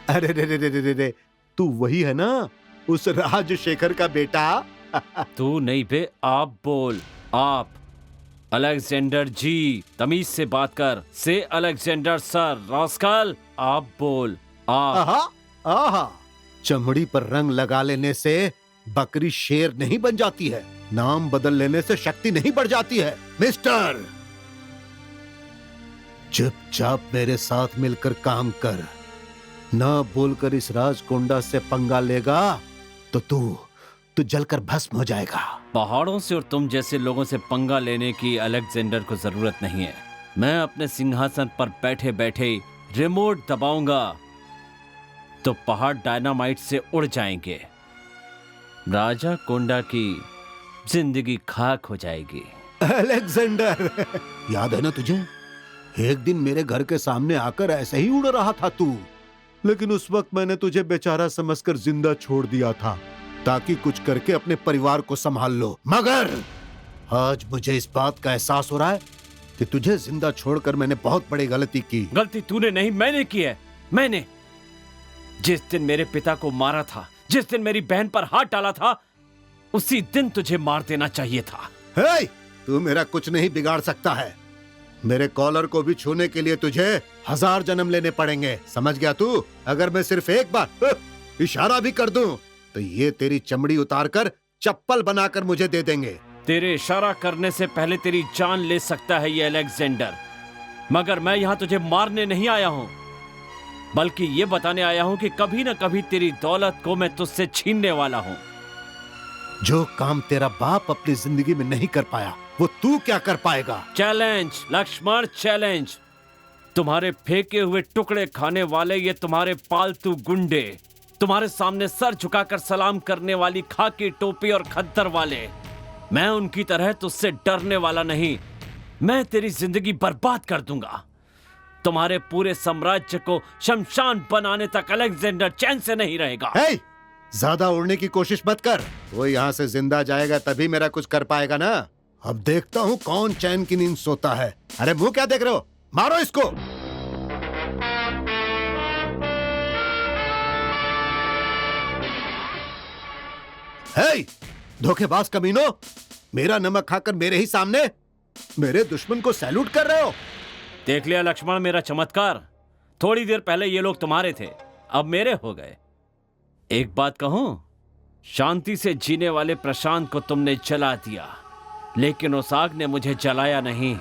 अरे रे रे रे रे रे, तू वही है ना, उस राजशेखर का बेटा? तू नहीं बे, आप बोल। आप अलेक्जेंडर जी, तमीज से बात कर। से अलेक्जेंडर सर, रास्कल। आप बोल, आप। आहा, आहा। चमड़ी पर रंग लगा लेने से बकरी शेर नहीं बन जाती है, नाम बदल लेने से शक्ति नहीं बढ़ जाती है। मिस्टर, चुपचाप मेरे साथ मिलकर काम कर। ना बोलकर इस राजकुंडा से पंगा लेगा तो तू जलकर भस्म हो जाएगा। पहाड़ों से और तुम जैसे लोगों से पंगा लेने की अलेक्जेंडर को जरूरत नहीं है। मैं अपने सिंहासन पर बैठे बैठे रिमोट दबाऊंगा तो पहाड़ डायनामाइट से उड़ जाएंगे। राजा कोंडा की जिंदगी खाक हो जाएगी। अलेक्जेंडर, याद है ना तुझे? एक दिन मेरे घर के सामने आकर ऐसे ही उड़ रहा था तू, लेकिन उस वक्त मैंने तुझे बेचारा समझकर जिंदा छोड़ दिया था ताकि कुछ करके अपने परिवार को संभाल लो। मगर आज मुझे इस बात का एहसास हो रहा है कि तुझे जिंदा छोड़कर मैंने बहुत बड़ी गलती की। गलती तूने नहीं, मैंने की है। मैंने जिस दिन मेरे पिता को मारा था, जिस दिन मेरी बहन पर हाथ डाला था, उसी दिन तुझे मार देना चाहिए था। हे, तू मेरा कुछ नहीं बिगाड़ सकता है। मेरे कॉलर को भी छूने के लिए तुझे 1000 जन्म लेने पड़ेंगे, समझ गया तू? अगर मैं सिर्फ एक बार इशारा भी कर दूं तो ये तेरी चमड़ी उतारकर चप्पल बनाकर मुझे दे देंगे। तेरे इशारा करने से पहले तेरी जान ले सकता है ये अलेक्जेंडर, मगर मैं यहाँ तुझे मारने नहीं आया हूँ। बल्कि ये बताने आया हूं कि कभी न कभी तेरी दौलत को मैं तुझसे छीनने वाला हूं। जो काम तेरा बाप अपनी जिंदगी में नहीं कर पाया वो तू क्या कर पाएगा? Challenge Lakshman, challenge. तुम्हारे फेंके हुए टुकड़े खाने वाले ये तुम्हारे पालतू गुंडे, तुम्हारे सामने सर झुकाकर सलाम करने वाली खाकी टोपी और खद्दर वाले, मैं उनकी तरह तुझसे डरने वाला नहीं। मैं तेरी जिंदगी बर्बाद कर दूंगा। तुम्हारे पूरे साम्राज्य को शमशान बनाने तक अलेक्जेंडर चैन से नहीं रहेगा। hey! ज्यादा उड़ने की कोशिश मत कर। वो यहाँ से जिंदा जाएगा तभी मेरा कुछ कर पाएगा ना। अब देखता हूँ कौन चैन की नींद सोता है। अरे मुंह क्या देख रहे हो? मारो इसको। हे, धोखेबाज कमीनो, मेरा नमक खाकर मेरे ही सामने मेरे दुश्मन को सैल्यूट कर रहे हो। देख लिया लक्ष्मण मेरा चमत्कार। थोड़ी देर पहले ये लोग तुम्हारे थे, अब मेरे हो गए। एक बात कहूं, शांति से जीने वाले प्रशांत को तुमने जला दिया, लेकिन उस आग ने मुझे जलाया नहीं,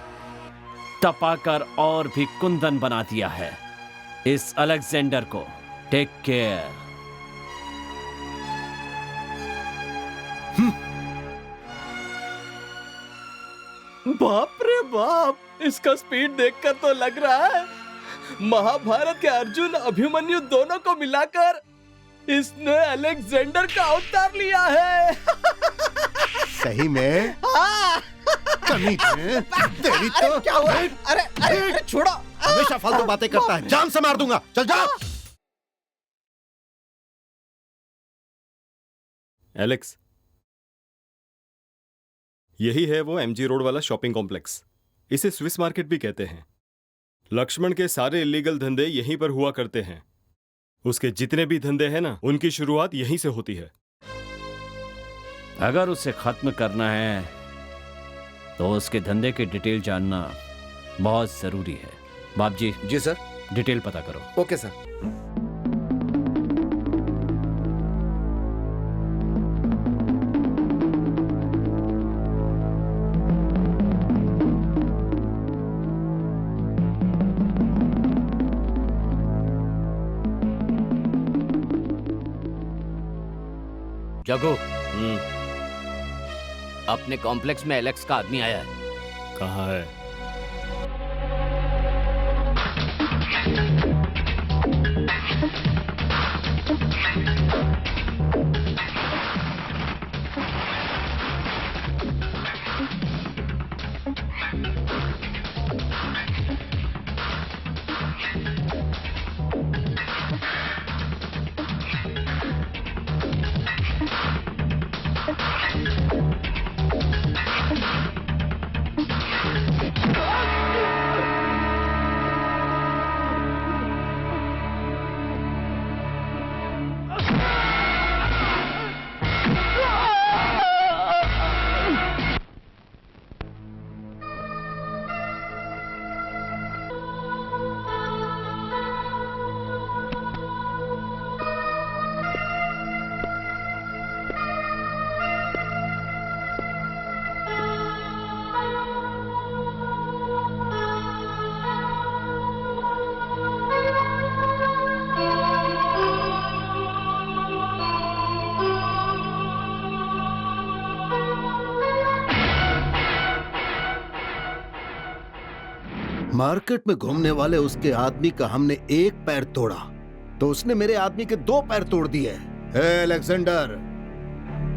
तपाकर और भी कुंदन बना दिया है इस अलेक्जेंडर को। Take care. बाप रे बाप, इसका स्पीड देखकर तो लग रहा है महाभारत के अर्जुन अभिमन्यु दोनों को मिलाकर इसने अलेक्जेंडर का अवतार लिया है। सही में? हाँ। कमी तेरी तो क्या हुआ? अरे छोड़ो। हमेशा फालतू बातें करता है, जान से मार दूंगा। चल जा। एलेक्स, यही है वो एमजी रोड वाला शॉपिंग कॉम्प्लेक्स। इसे स्विस मार्केट भी कहते हैं। लक्ष्मण के सारे इलीगल धंधे यहीं पर हुआ करते हैं। उसके जितने भी धंधे हैं ना, उनकी शुरुआत यहीं से होती है। अगर उसे खत्म करना है तो उसके धंधे की डिटेल जानना बहुत जरूरी है। बाप जी। जी सर। डिटेल पता करो। Okay sir. जगू, अपने कॉम्प्लेक्स में एलेक्स का आदमी आया है। कहाँ है? मार्केट में घूमने वाले उसके आदमी का हमने एक पैर तोड़ा तो उसने मेरे आदमी के 2 पैर तोड़ दिए। अलेक्जेंडर,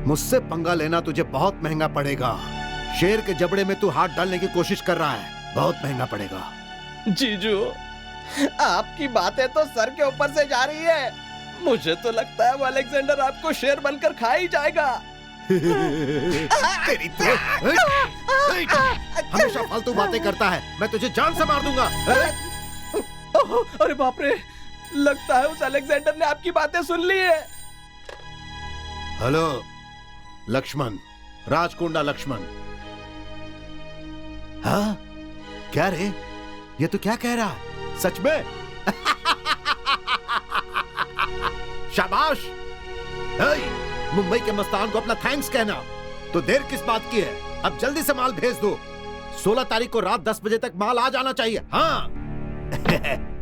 मुझसे पंगा लेना तुझे बहुत महंगा पड़ेगा। शेर के जबड़े में तू हाथ डालने की कोशिश कर रहा है, बहुत महंगा पड़ेगा। जीजू, आपकी बातें तो सर के ऊपर से जा रही है। मुझे तो लगता है वो अलेक्जेंडर आपको शेर बनकर खा ही जाएगा। तेरी तो हमेशा फालतू बातें करता है, मैं तुझे जान से मार दूंगा। अरे बाप रे, लगता है उस अलेक्जेंडर ने आपकी बातें सुन ली है। हेलो लक्ष्मण, राजकुंडा लक्ष्मण। हाँ क्या रे, ये तो क्या कह रहा है? सच में? शाबाश। मुंबई के मस्तान को अपना थैंक्स कहना। तो देर किस बात की है, अब जल्दी से माल भेज दो। 16 तारीख को रात 10 बजे तक माल आ जाना चाहिए। हाँ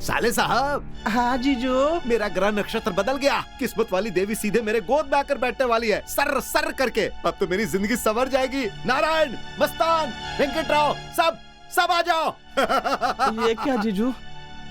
साले साहब। हाँ जीजू। मेरा ग्रह नक्षत्र बदल गया। किस्मत वाली देवी सीधे मेरे गोद में आकर बैठने वाली है, सर सर करके। अब तो मेरी जिंदगी संवर जाएगी। नारायण, मस्तान, वेंकटराव, सब आ जाओ। ये क्या जीजू,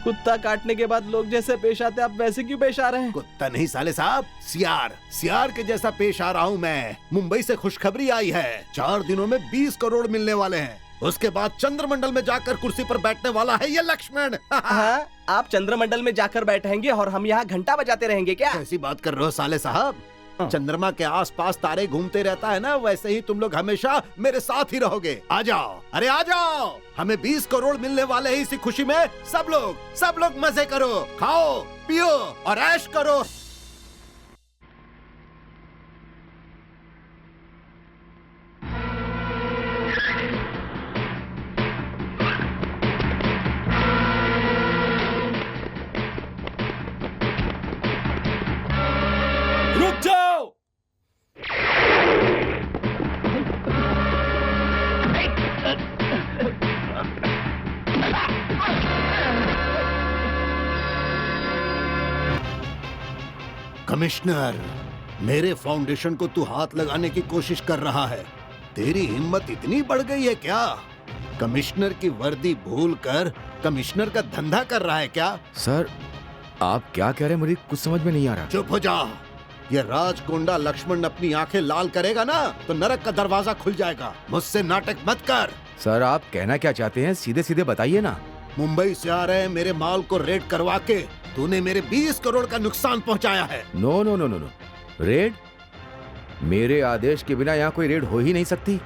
कुत्ता काटने के बाद लोग जैसे पेश आते आप वैसे क्यों पेश आ रहे हैं? कुत्ता नहीं साले साहब, सियार के जैसा पेश आ रहा हूँ मैं। मुंबई से खुशखबरी आई है, 4 दिनों में 20 करोड़ मिलने वाले हैं। उसके बाद चंद्रमंडल में जाकर कुर्सी पर बैठने वाला है ये लक्ष्मण। हाँ, आप चंद्रमंडल में जाकर बैठेंगे और हम यहाँ घंटा बजाते रहेंगे क्या? ऐसी बात कर रहे हो साले साहब? चंद्रमा के आसपास तारे घूमते रहता है ना, वैसे ही तुम लोग हमेशा मेरे साथ ही रहोगे। आ जाओ, अरे आ जाओ। हमें 20 करोड़ मिलने वाले हैं, इसी खुशी में सब लोग मजे करो, खाओ पियो और ऐश करो। रुक जाओ। कमिश्नर, मेरे फाउंडेशन को तू हाथ लगाने की कोशिश कर रहा है। तेरी हिम्मत इतनी बढ़ गई है क्या? कमिश्नर की वर्दी भूलकर कमिश्नर का धंधा कर रहा है क्या? सर, आप क्या कह रहे हैं, मुझे कुछ समझ में नहीं आ रहा। चुप हो जा। ये राजकुंडा लक्ष्मण अपनी आंखें लाल करेगा ना तो नरक का दरवाजा खुल जाएगा। मुझसे नाटक मत कर। सर, आप कहना क्या चाहते हैं, सीधे सीधे बताइए ना। मुंबई से आ रहे मेरे माल को रेड करवा के तूने मेरे 20 करोड़ का नुकसान पहुंचाया है। No no no no no, raid? मेरे आदेश के बिना यहाँ कोई रेड हो ही नहीं सकती।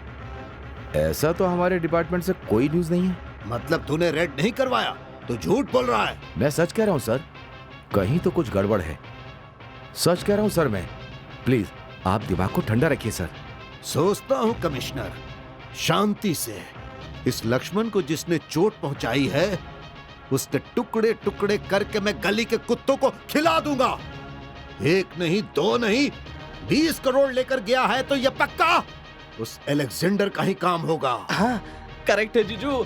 ऐसा तो हमारे डिपार्टमेंट से कोई न्यूज नहीं है। मतलब तूने रेड नहीं करवाया तो झूठ बोल रहा है? मैं सच कह रहा हूँ सर, कहीं तो कुछ गड़बड़ है। सच कह रहा हूँ सर मैं। प्लीज आप दिमाग को ठंडा रखिए सर। सोचता हूँ कमिश्नर, शांति से इस लक्ष्मण को जिसने चोट पहुंचाई है उसके टुकड़े टुकड़े करके मैं गली के कुत्तों को खिला दूंगा। 1 नहीं 2 नहीं, 20 करोड़ लेकर गया है तो यह पक्का उस एलेक्जेंडर का ही काम होगा। हाँ, करेक्ट है जीजू,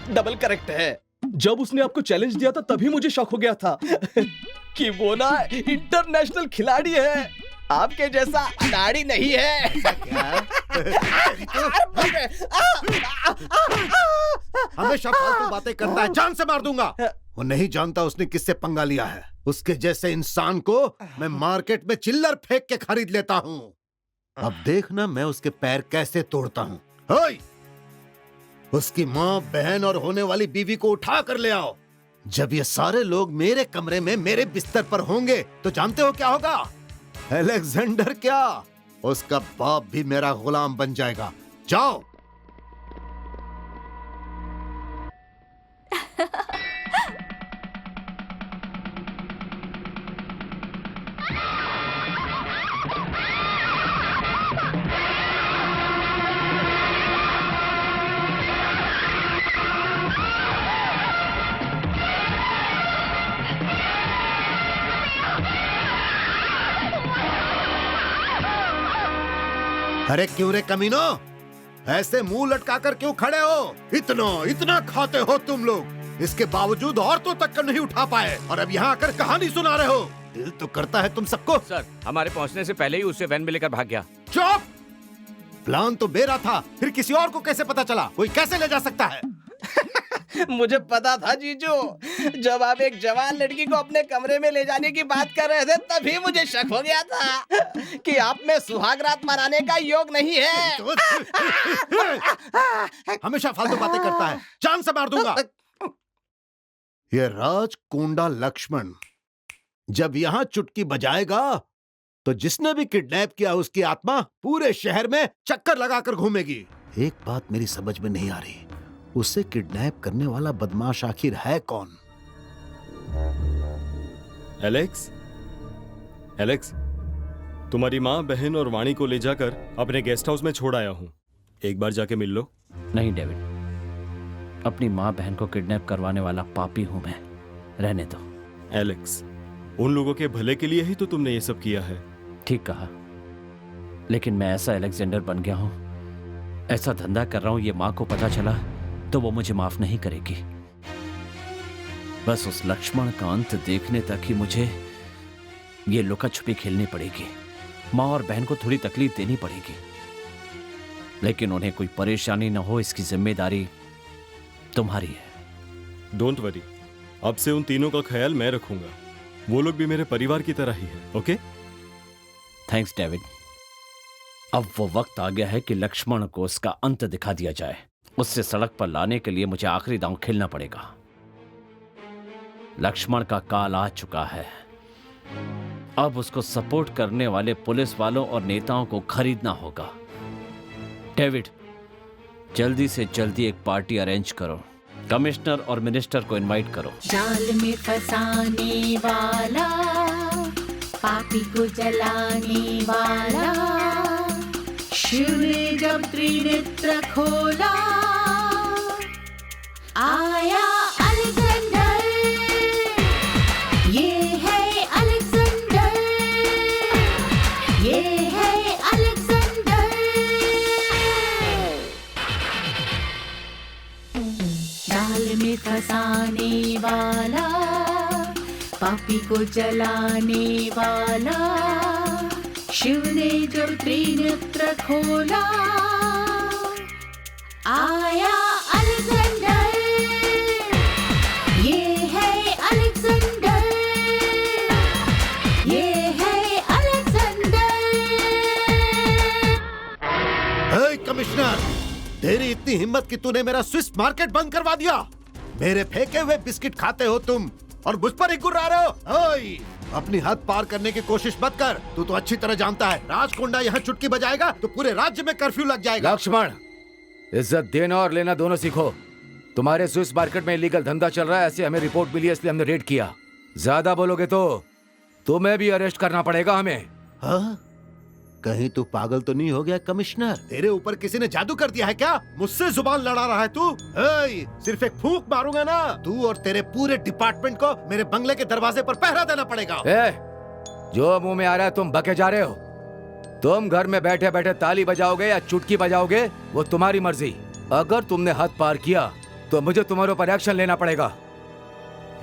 डबल करेक्ट है। जब उसने आपको चैलेंज दिया था तभी मुझे शक हो गया था कि वो ना इंटरनेशनल खिलाड़ी है, आपके जैसा अनाड़ी नहीं है। हमेशा फालतू बातें करता है, जान से मार दूंगा। वो नहीं जानता उसने किससे पंगा लिया है। उसके जैसे इंसान को मैं मार्केट में चिल्लर फेंक के खरीद लेता हूँ। अब देखना मैं उसके पैर कैसे तोड़ता हूँ। ओए! उसकी माँ, बहन और होने वाली बीवी को उठा कर ले आओ। जब ये सारे लोग मेरे कमरे में मेरे बिस्तर पर होंगे तो जानते हो क्या होगा? अलेक्जेंडर क्या, उसका बाप भी मेरा गुलाम बन जाएगा। जाओ। अरे क्यों रे कमीनो, ऐसे मुंह लटकाकर क्यों खड़े हो? इतना खाते हो तुम लोग, इसके बावजूद औरतों तक का नहीं उठा पाए और अब यहाँ आकर कहानी सुना रहे हो। दिल तो करता है तुम सबको। सर, हमारे पहुंचने से पहले ही उसे वैन में लेकर भाग गया। चुप! प्लान तो मेरा था, फिर किसी और को कैसे पता चला? कोई कैसे ले जा सकता है? मुझे पता था जीजू, जब आप एक जवान लड़की को अपने कमरे में ले जाने की बात कर रहे थे तभी मुझे शक हो गया था कि आप में सुहाग रात मनाने का योग नहीं है। हमेशा फालतू बातें करता है, जान से मार दूंगा। ये राजकुंडा लक्ष्मण जब यहाँ चुटकी बजाएगा तो जिसने भी किडनैप किया उसकी आत्मा पूरे शहर में चक्कर लगाकर घूमेगी। एक बात मेरी समझ में नहीं आ रही, उसे किडनैप करने वाला बदमाश आखिर है कौन? एलेक्स, तुम्हारी माँ, बहन और वाणी को ले जाकर अपने गेस्ट हाउस में छोड़ आया हूँ। एक बार जाके मिल लो। नहीं डेविड, अपनी माँ बहन को किडनैप करवाने वाला पापी हूं मैं, रहने दो। एलेक्स, उन लोगों के भले के लिए ही तो तुमने ये सब किया है। ठीक कहा, लेकिन मैं ऐसा अलेक्जेंडर बन गया हूं, ऐसा धंधा कर रहा हूं, ये माँ को पता चला तो वो मुझे माफ नहीं करेगी। बस उस लक्ष्मण का अंत देखने तक ही मुझे ये लुका छुपी खेलनी पड़ेगी। माँ और बहन को थोड़ी तकलीफ देनी पड़ेगी, लेकिन उन्हें कोई परेशानी न हो इसकी जिम्मेदारी तुम्हारी है। डोंट वरी, अब से उन तीनों का ख्याल मैं रखूंगा। वो लोग भी मेरे परिवार की तरह ही है। ओके? Thanks David. अब वो वक्त आ गया है कि लक्ष्मण को उसका अंत दिखा दिया जाए। उससे सड़क पर लाने के लिए मुझे आखिरी दांव खेलना पड़ेगा। लक्ष्मण का काल आ चुका है। अब उसको सपोर्ट करने वाले पुलिस वालों और नेताओं को खरीदना होगा। डेविड, जल्दी से जल्दी एक पार्टी अरेंज करो। कमिश्नर और मिनिस्टर को इनवाइट करो। जाल में फंसाने वाला, पापी को जलाने वाला, शिव ने जब त्रिनेत्र खोला, आया अलेक्जेंडर, ये है अलेक्जेंडर, ये है अलेक्जेंडर। जाल में फंसाने वाला, पापी को जलाने वाला, शिव ने जब त्रिनेत्र खोला, आया अलेक्जेंडर, ये है अलेक्जेंडर, ये है अलेक्जेंडर। हे कमिश्नर, तेरी इतनी हिम्मत कि तूने मेरा स्विस मार्केट बंद करवा दिया। मेरे फेंके हुए बिस्किट खाते हो तुम और मुझ पर ही गुर्रा रहे हो। ओए, अपनी हद पार करने की कोशिश मत कर। तू तो अच्छी तरह जानता है, राजकुंडा यहाँ चुटकी बजाएगा तो पूरे राज्य में कर्फ्यू लग जाएगा। लक्ष्मण, इज्जत देना और लेना दोनों सीखो। तुम्हारे स्विस मार्केट में इलीगल धंधा चल रहा है, ऐसे हमें रिपोर्ट मिली, इसलिए हमने रेड किया। ज्यादा बोलोगे तो तुम्हें भी अरेस्ट करना पड़ेगा हमें। हाँ? कहीं तू पागल तो नहीं हो गया कमिश्नर? तेरे ऊपर किसी ने जादू कर दिया है क्या? मुझसे जुबान लड़ा रहा है तू? सिर्फ एक फूंक मारूंगा ना, तू और तेरे पूरे डिपार्टमेंट को मेरे बंगले के दरवाजे पर पहरा देना पड़ेगा। जो मुंह में आ रहा है तुम बके जा रहे हो। तुम घर में बैठे बैठे ताली बजाओगे या चुटकी बजाओगे वो तुम्हारी मर्जी। अगर तुमने हद पार किया तो मुझे तुम्हारे ऊपर एक्शन लेना पड़ेगा।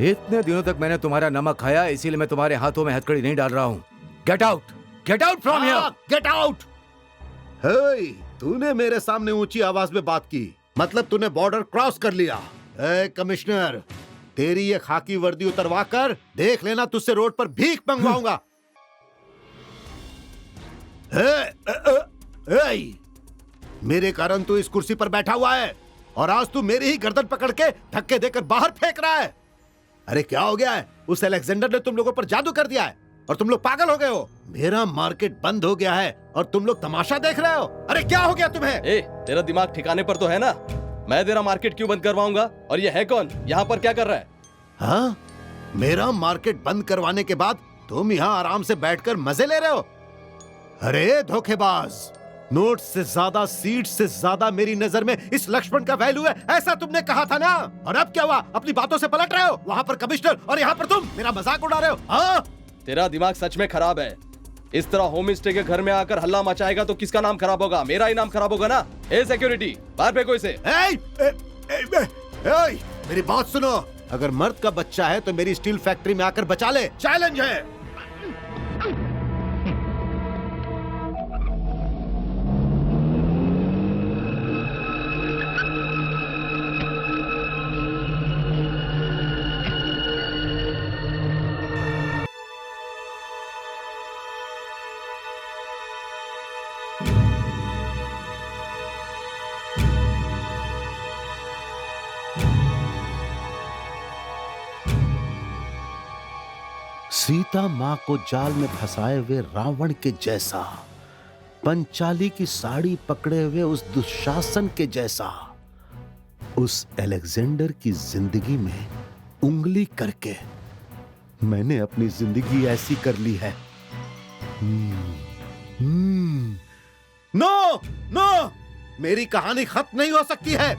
इतने दिनों तक मैंने तुम्हारा नमक खाया, इसीलिए मैं तुम्हारे हाथों में हथकड़ी नहीं डाल रहा हूँ। Get out, get out from here, get out. तूने मेरे सामने ऊंची आवाज में बात की, मतलब तूने बॉर्डर क्रॉस कर लिया। कमिश्नर, तेरी ये खाकी वर्दी उतरवा कर देख लेना, तुझसे रोड पर भीख मंगवाऊंगा। मेरे कारण तू इस कुर्सी पर बैठा हुआ है और आज तू मेरी ही गर्दन पकड़ के धक्के देकर बाहर फेंक रहा है। अरे क्या हो गया है? उस अलेक्जेंडर ने तुम लोगों पर जादू कर दिया है और तुम लोग पागल हो गए हो। मेरा मार्केट बंद हो गया है और तुम लोग तमाशा देख रहे हो। अरे क्या हो गया तुम्हें? तेरा दिमाग ठिकाने पर तो है ना? मैं तेरा मार्केट क्यों बंद करवाऊंगा? और ये है कौन? यहाँ पर क्या कर रहा है? हाँ? मेरा मार्केट बंद करवाने के बाद तुम यहाँ आराम से बैठकर मजे ले रहे हो? अरे धोखेबाज, नोट से ज्यादा, सीट से ज्यादा मेरी नजर में इस लक्ष्मण का वैल्यू है, ऐसा तुमने कहा था ना। और अब क्या हुआ? अपनी बातों से पलट रहे हो। वहाँ पर कमिश्नर और यहाँ पर तुम मेरा मजाक उड़ा रहे हो। हाँ? तेरा दिमाग सच में खराब है। इस तरह होम स्टे के घर में आकर हल्ला मचाएगा तो किसका नाम खराब होगा? मेरा ही नाम खराब होगा ना। ए सिक्योरिटी, बाहर फेंको इसे। मेरी बात सुनो, अगर मर्द का बच्चा है तो मेरी स्टील फैक्ट्री में आकर बचा ले। चैलेंज है। सीता माँ को जाल में फंसाए हुए रावण के जैसा, पंचाली की साड़ी पकड़े हुए उस दुशासन के जैसा, उस अलेक्जेंडर की जिंदगी में उंगली करके मैंने अपनी जिंदगी ऐसी कर ली है। नो नो, मेरी कहानी खत्म नहीं हो सकती है।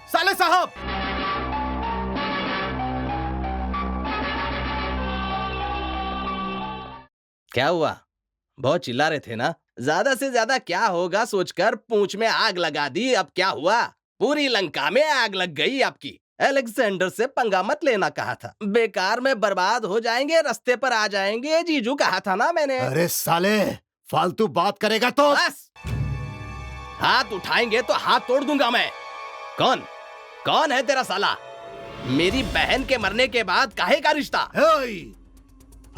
साले साहब, क्या हुआ? बहुत चिल्ला रहे थे ना? ज्यादा से ज्यादा क्या होगा सोचकर पूंछ में आग लगा दी। अब क्या हुआ? पूरी लंका में आग लग गई आपकी। अलेक्जेंडर से पंगा मत लेना कहा था, बेकार में बर्बाद हो जाएंगे, रास्ते पर आ जाएंगे, जीजू कहा था ना मैंने। अरे साले, फालतू बात करेगा तो बस, हाथ उठाएंगे तो हाथ तोड़ दूंगा मैं। कौन है तेरा साला? मेरी बहन के मरने के बाद काहे का रिश्ता?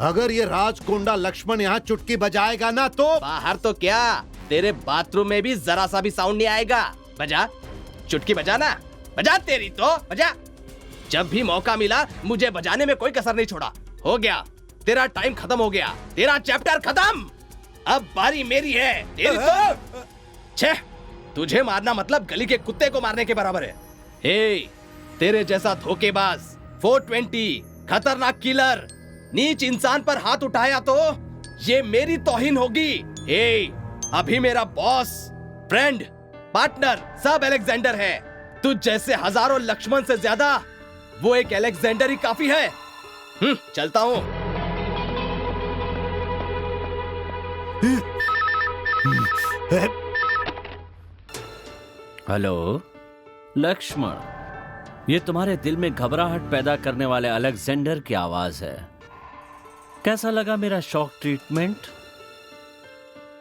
अगर ये राजकुंडा लक्ष्मण यहाँ चुटकी बजाएगा ना तो बाहर तो क्या, तेरे बाथरूम में भी जरा सा भी साउंड नहीं आएगा। बजा, चुटकी बजा ना, बजा, तेरी तो बजा। जब भी मौका मिला मुझे बजाने में कोई कसर नहीं छोड़ा। हो गया, तेरा टाइम खत्म हो गया, तेरा चैप्टर खत्म। अब बारी मेरी है, तेरी तो। छे, तुझे मारना मतलब गली के कुत्ते को मारने के बराबर है। हे, तेरे जैसा धोखेबाज, 420, खतरनाक किलर, नीच इंसान पर हाथ उठाया तो ये मेरी तौहीन होगी। हे, अभी मेरा बॉस, फ्रेंड, पार्टनर सब अलेक्जेंडर है। तुझ जैसे हजारों लक्ष्मण से ज्यादा वो एक अलेक्जेंडर ही काफी है। चलता हूं। हेलो लक्ष्मण, ये तुम्हारे दिल में घबराहट पैदा करने वाले अलेक्जेंडर की आवाज है। कैसा लगा मेरा शॉक ट्रीटमेंट?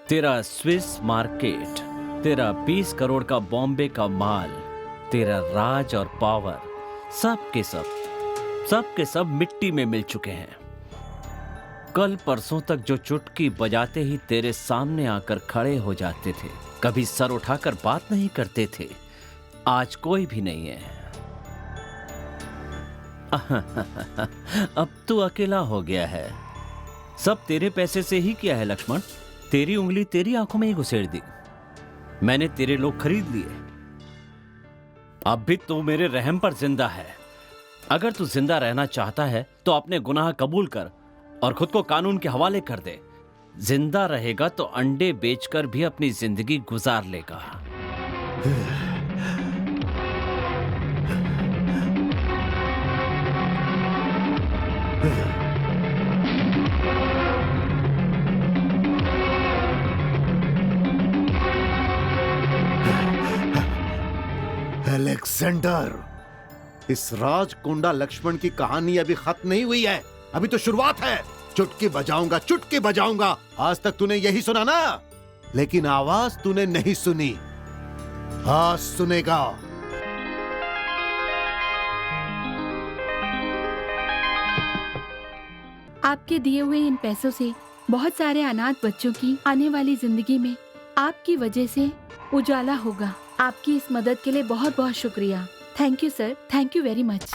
तेरा स्विस मार्केट, तेरा 20 करोड़ का बॉम्बे का माल, तेरा राज और पावर, सब के सब मिट्टी में मिल चुके हैं। कल परसों तक जो चुटकी बजाते ही तेरे सामने आकर खड़े हो जाते थे, कभी सर उठाकर बात नहीं करते थे, आज कोई भी नहीं है। अब तू अकेला हो गया है। सब तेरे पैसे से ही किया है लक्ष्मण। तेरी उंगली तेरी आंखों में ही घुसेड़ दी। मैंने तेरे लोग खरीद लिए। अब भी तू मेरे रहम पर जिंदा है। अगर तू जिंदा रहना चाहता है तो अपने गुनाह कबूल कर और खुद को कानून के हवाले कर दे। जिंदा रहेगा तो अंडे बेचकर भी अपनी जिंदगी गुजार लेगा। अलेक्जेंडर, इस राजकुंडा लक्ष्मण की कहानी अभी खत्म नहीं हुई है, अभी तो शुरुआत है। चुटकी बजाऊंगा। आज तक तूने यही सुना ना, लेकिन आवाज तूने नहीं सुनी, आज सुनेगा। आपके दिए हुए इन पैसों से बहुत सारे अनाथ बच्चों की आने वाली जिंदगी में आपकी वजह से उजाला होगा। आपकी इस मदद के लिए बहुत बहुत शुक्रिया। Thank you sir, thank you very much.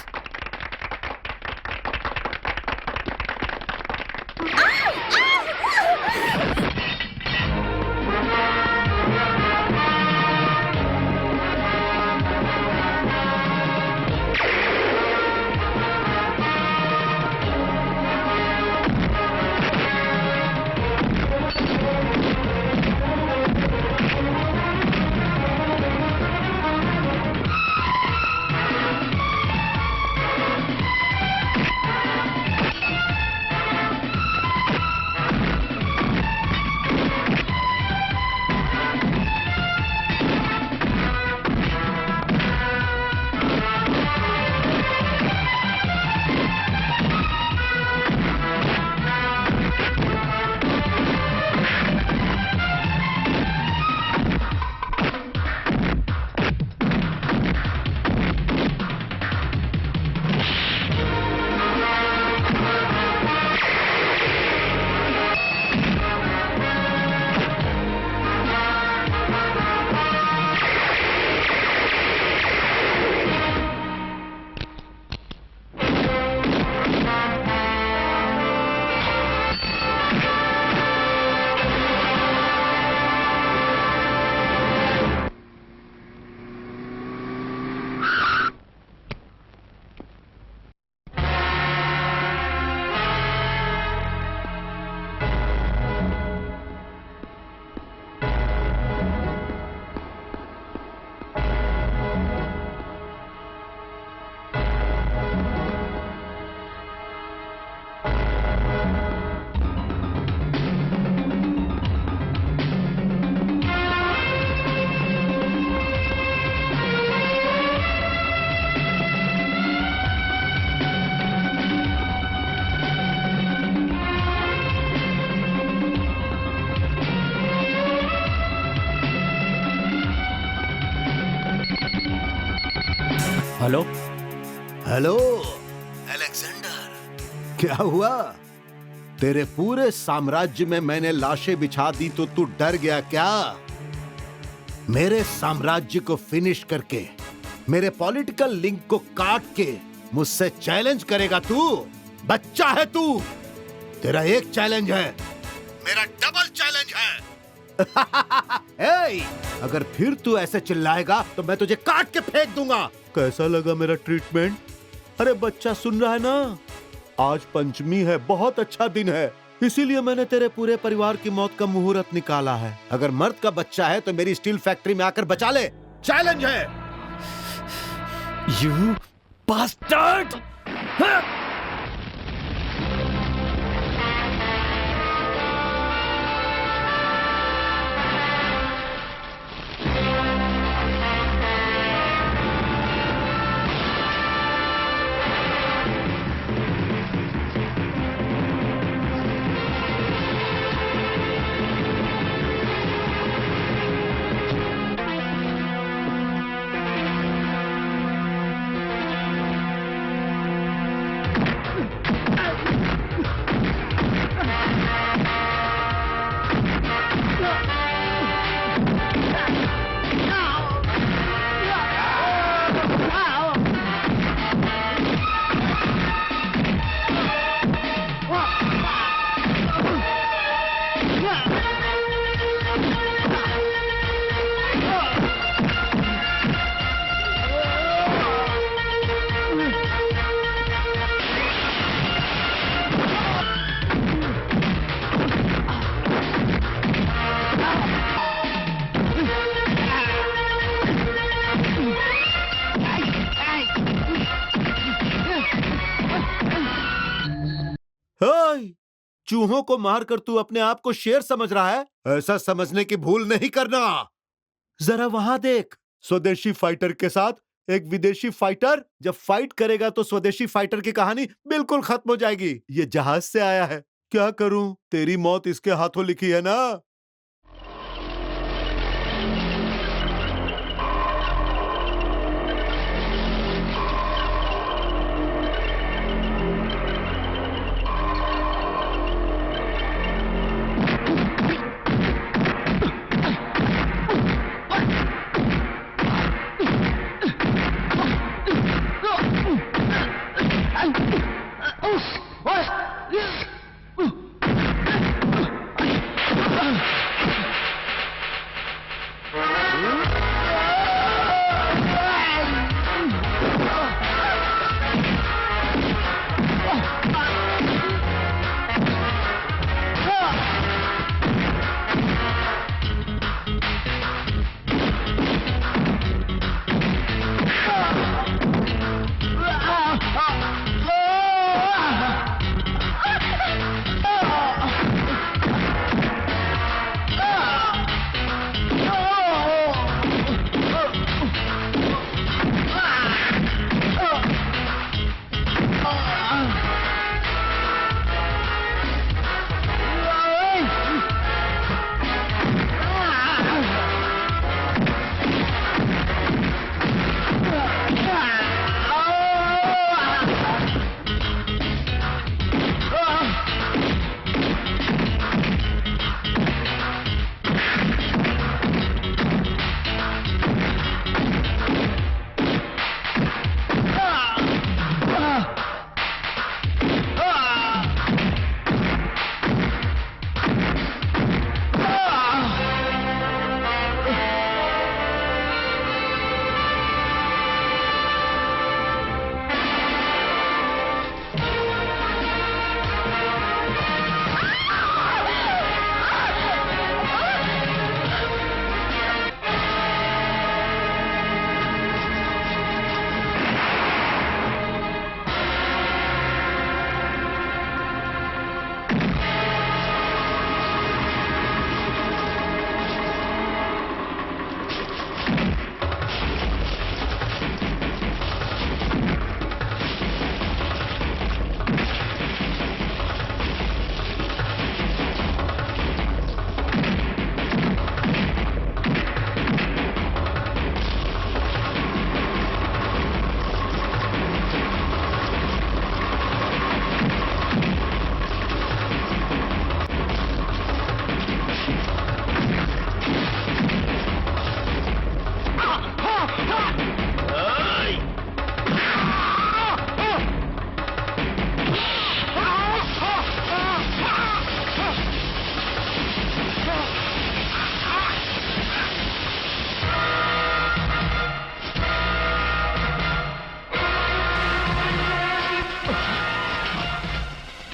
Hello hello Alexander, क्या हुआ? तेरे पूरे साम्राज्य में मैंने लाशें बिछा दी तो तू डर गया क्या? मेरे साम्राज्य को फिनिश करके, मेरे पॉलिटिकल लिंक को काट के मुझसे चैलेंज करेगा तू? बच्चा है तू। तेरा एक चैलेंज है, मेरा डबल चैलेंज है। ए, अगर फिर तू ऐसे चिल्लाएगा तो मैं तुझे काट के फेंक दूंगा। कैसा लगा मेरा ट्रीटमेंट? अरे बच्चा सुन रहा है ना? आज पंचमी है, बहुत अच्छा दिन है, इसीलिए मैंने तेरे पूरे परिवार की मौत का मुहूर्त निकाला है। अगर मर्द का बच्चा है तो मेरी स्टील फैक्ट्री में आकर बचा ले। चैलेंज है। You bastard! चूहों को मारकर तू अपने आप को शेर समझ रहा है? ऐसा समझने की भूल नहीं करना। जरा वहां देख, स्वदेशी फाइटर के साथ एक विदेशी फाइटर जब फाइट करेगा तो स्वदेशी फाइटर की कहानी बिल्कुल खत्म हो जाएगी। ये जहाज से आया है। क्या करूं, तेरी मौत इसके हाथों लिखी है ना।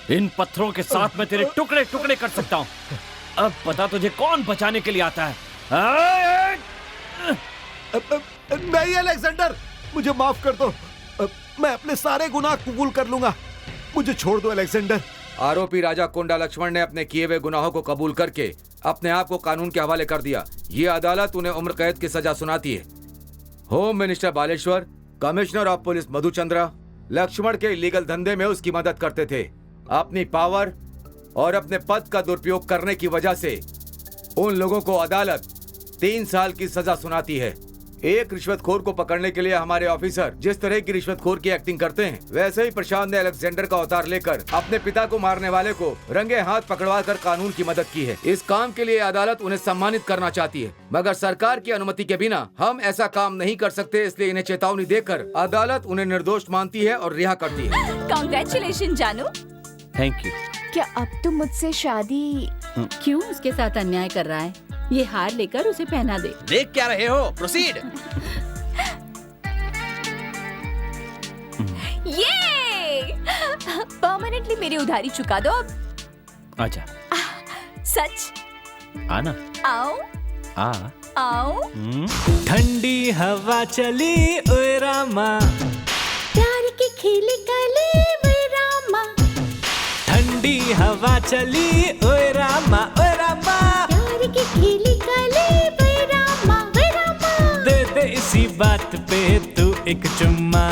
इन पत्थरों के साथ मैं तेरे टुकड़े टुकड़े कर सकता हूँ। अब पता तुझे कौन बचाने के लिए आता है। नहीं अलेक्जेंडर, मुझे माफ कर दो। मैं अपने सारे गुनाह कबूल कर लूंगा। मुझे छोड़ दो अलेक्जेंडर। आरोपी राजा कोंडा लक्ष्मण ने अपने किए हुए गुनाहों को कबूल करके अपने आप को कानून के हवाले कर दिया। ये अदालत उन्हें उम्र कैद की सजा सुनाती है। Home minister Baleshwar, commissioner of police Madhuchandra Lakshman के इलीगल धंधे में उसकी मदद करते थे। अपनी पावर और अपने पद का दुरुपयोग करने की वजह से उन लोगों को अदालत 3 साल की सजा सुनाती है। एक रिश्वतखोर को पकड़ने के लिए हमारे ऑफिसर जिस तरह की रिश्वतखोर की एक्टिंग करते हैं, वैसे ही प्रशांत ने अलेक्जेंडर का अवतार लेकर अपने पिता को मारने वाले को रंगे हाथ पकड़वा कर कानून की मदद की है। इस काम के लिए अदालत उन्हें सम्मानित करना चाहती है, मगर सरकार की अनुमति के बिना हम ऐसा काम नहीं कर सकते। इसलिए इन्हें चेतावनी देकर अदालत उन्हें निर्दोष मानती है और रिहा करती है। कांग्रेचुलेशन जानू। Thank you. क्या अब तुम मुझसे शादी? क्यों उसके साथ अन्याय कर रहा है? ये हार लेकर उसे पहना दे। देख क्या रहे हो, प्रोसीड। ये परमानेंटली मेरी उधारी चुका दो अब। आजा। सच? आना। आओ आ आओ। ठंडी हवा चली ओए रामा, प्यार की खिली कली वे रामा, ठंडी हवा चली ओए रामा ओए रामा, प्यार की खिली कली वे रामा वे रामा। दे दे इसी बात पे तू एक चुम्मा।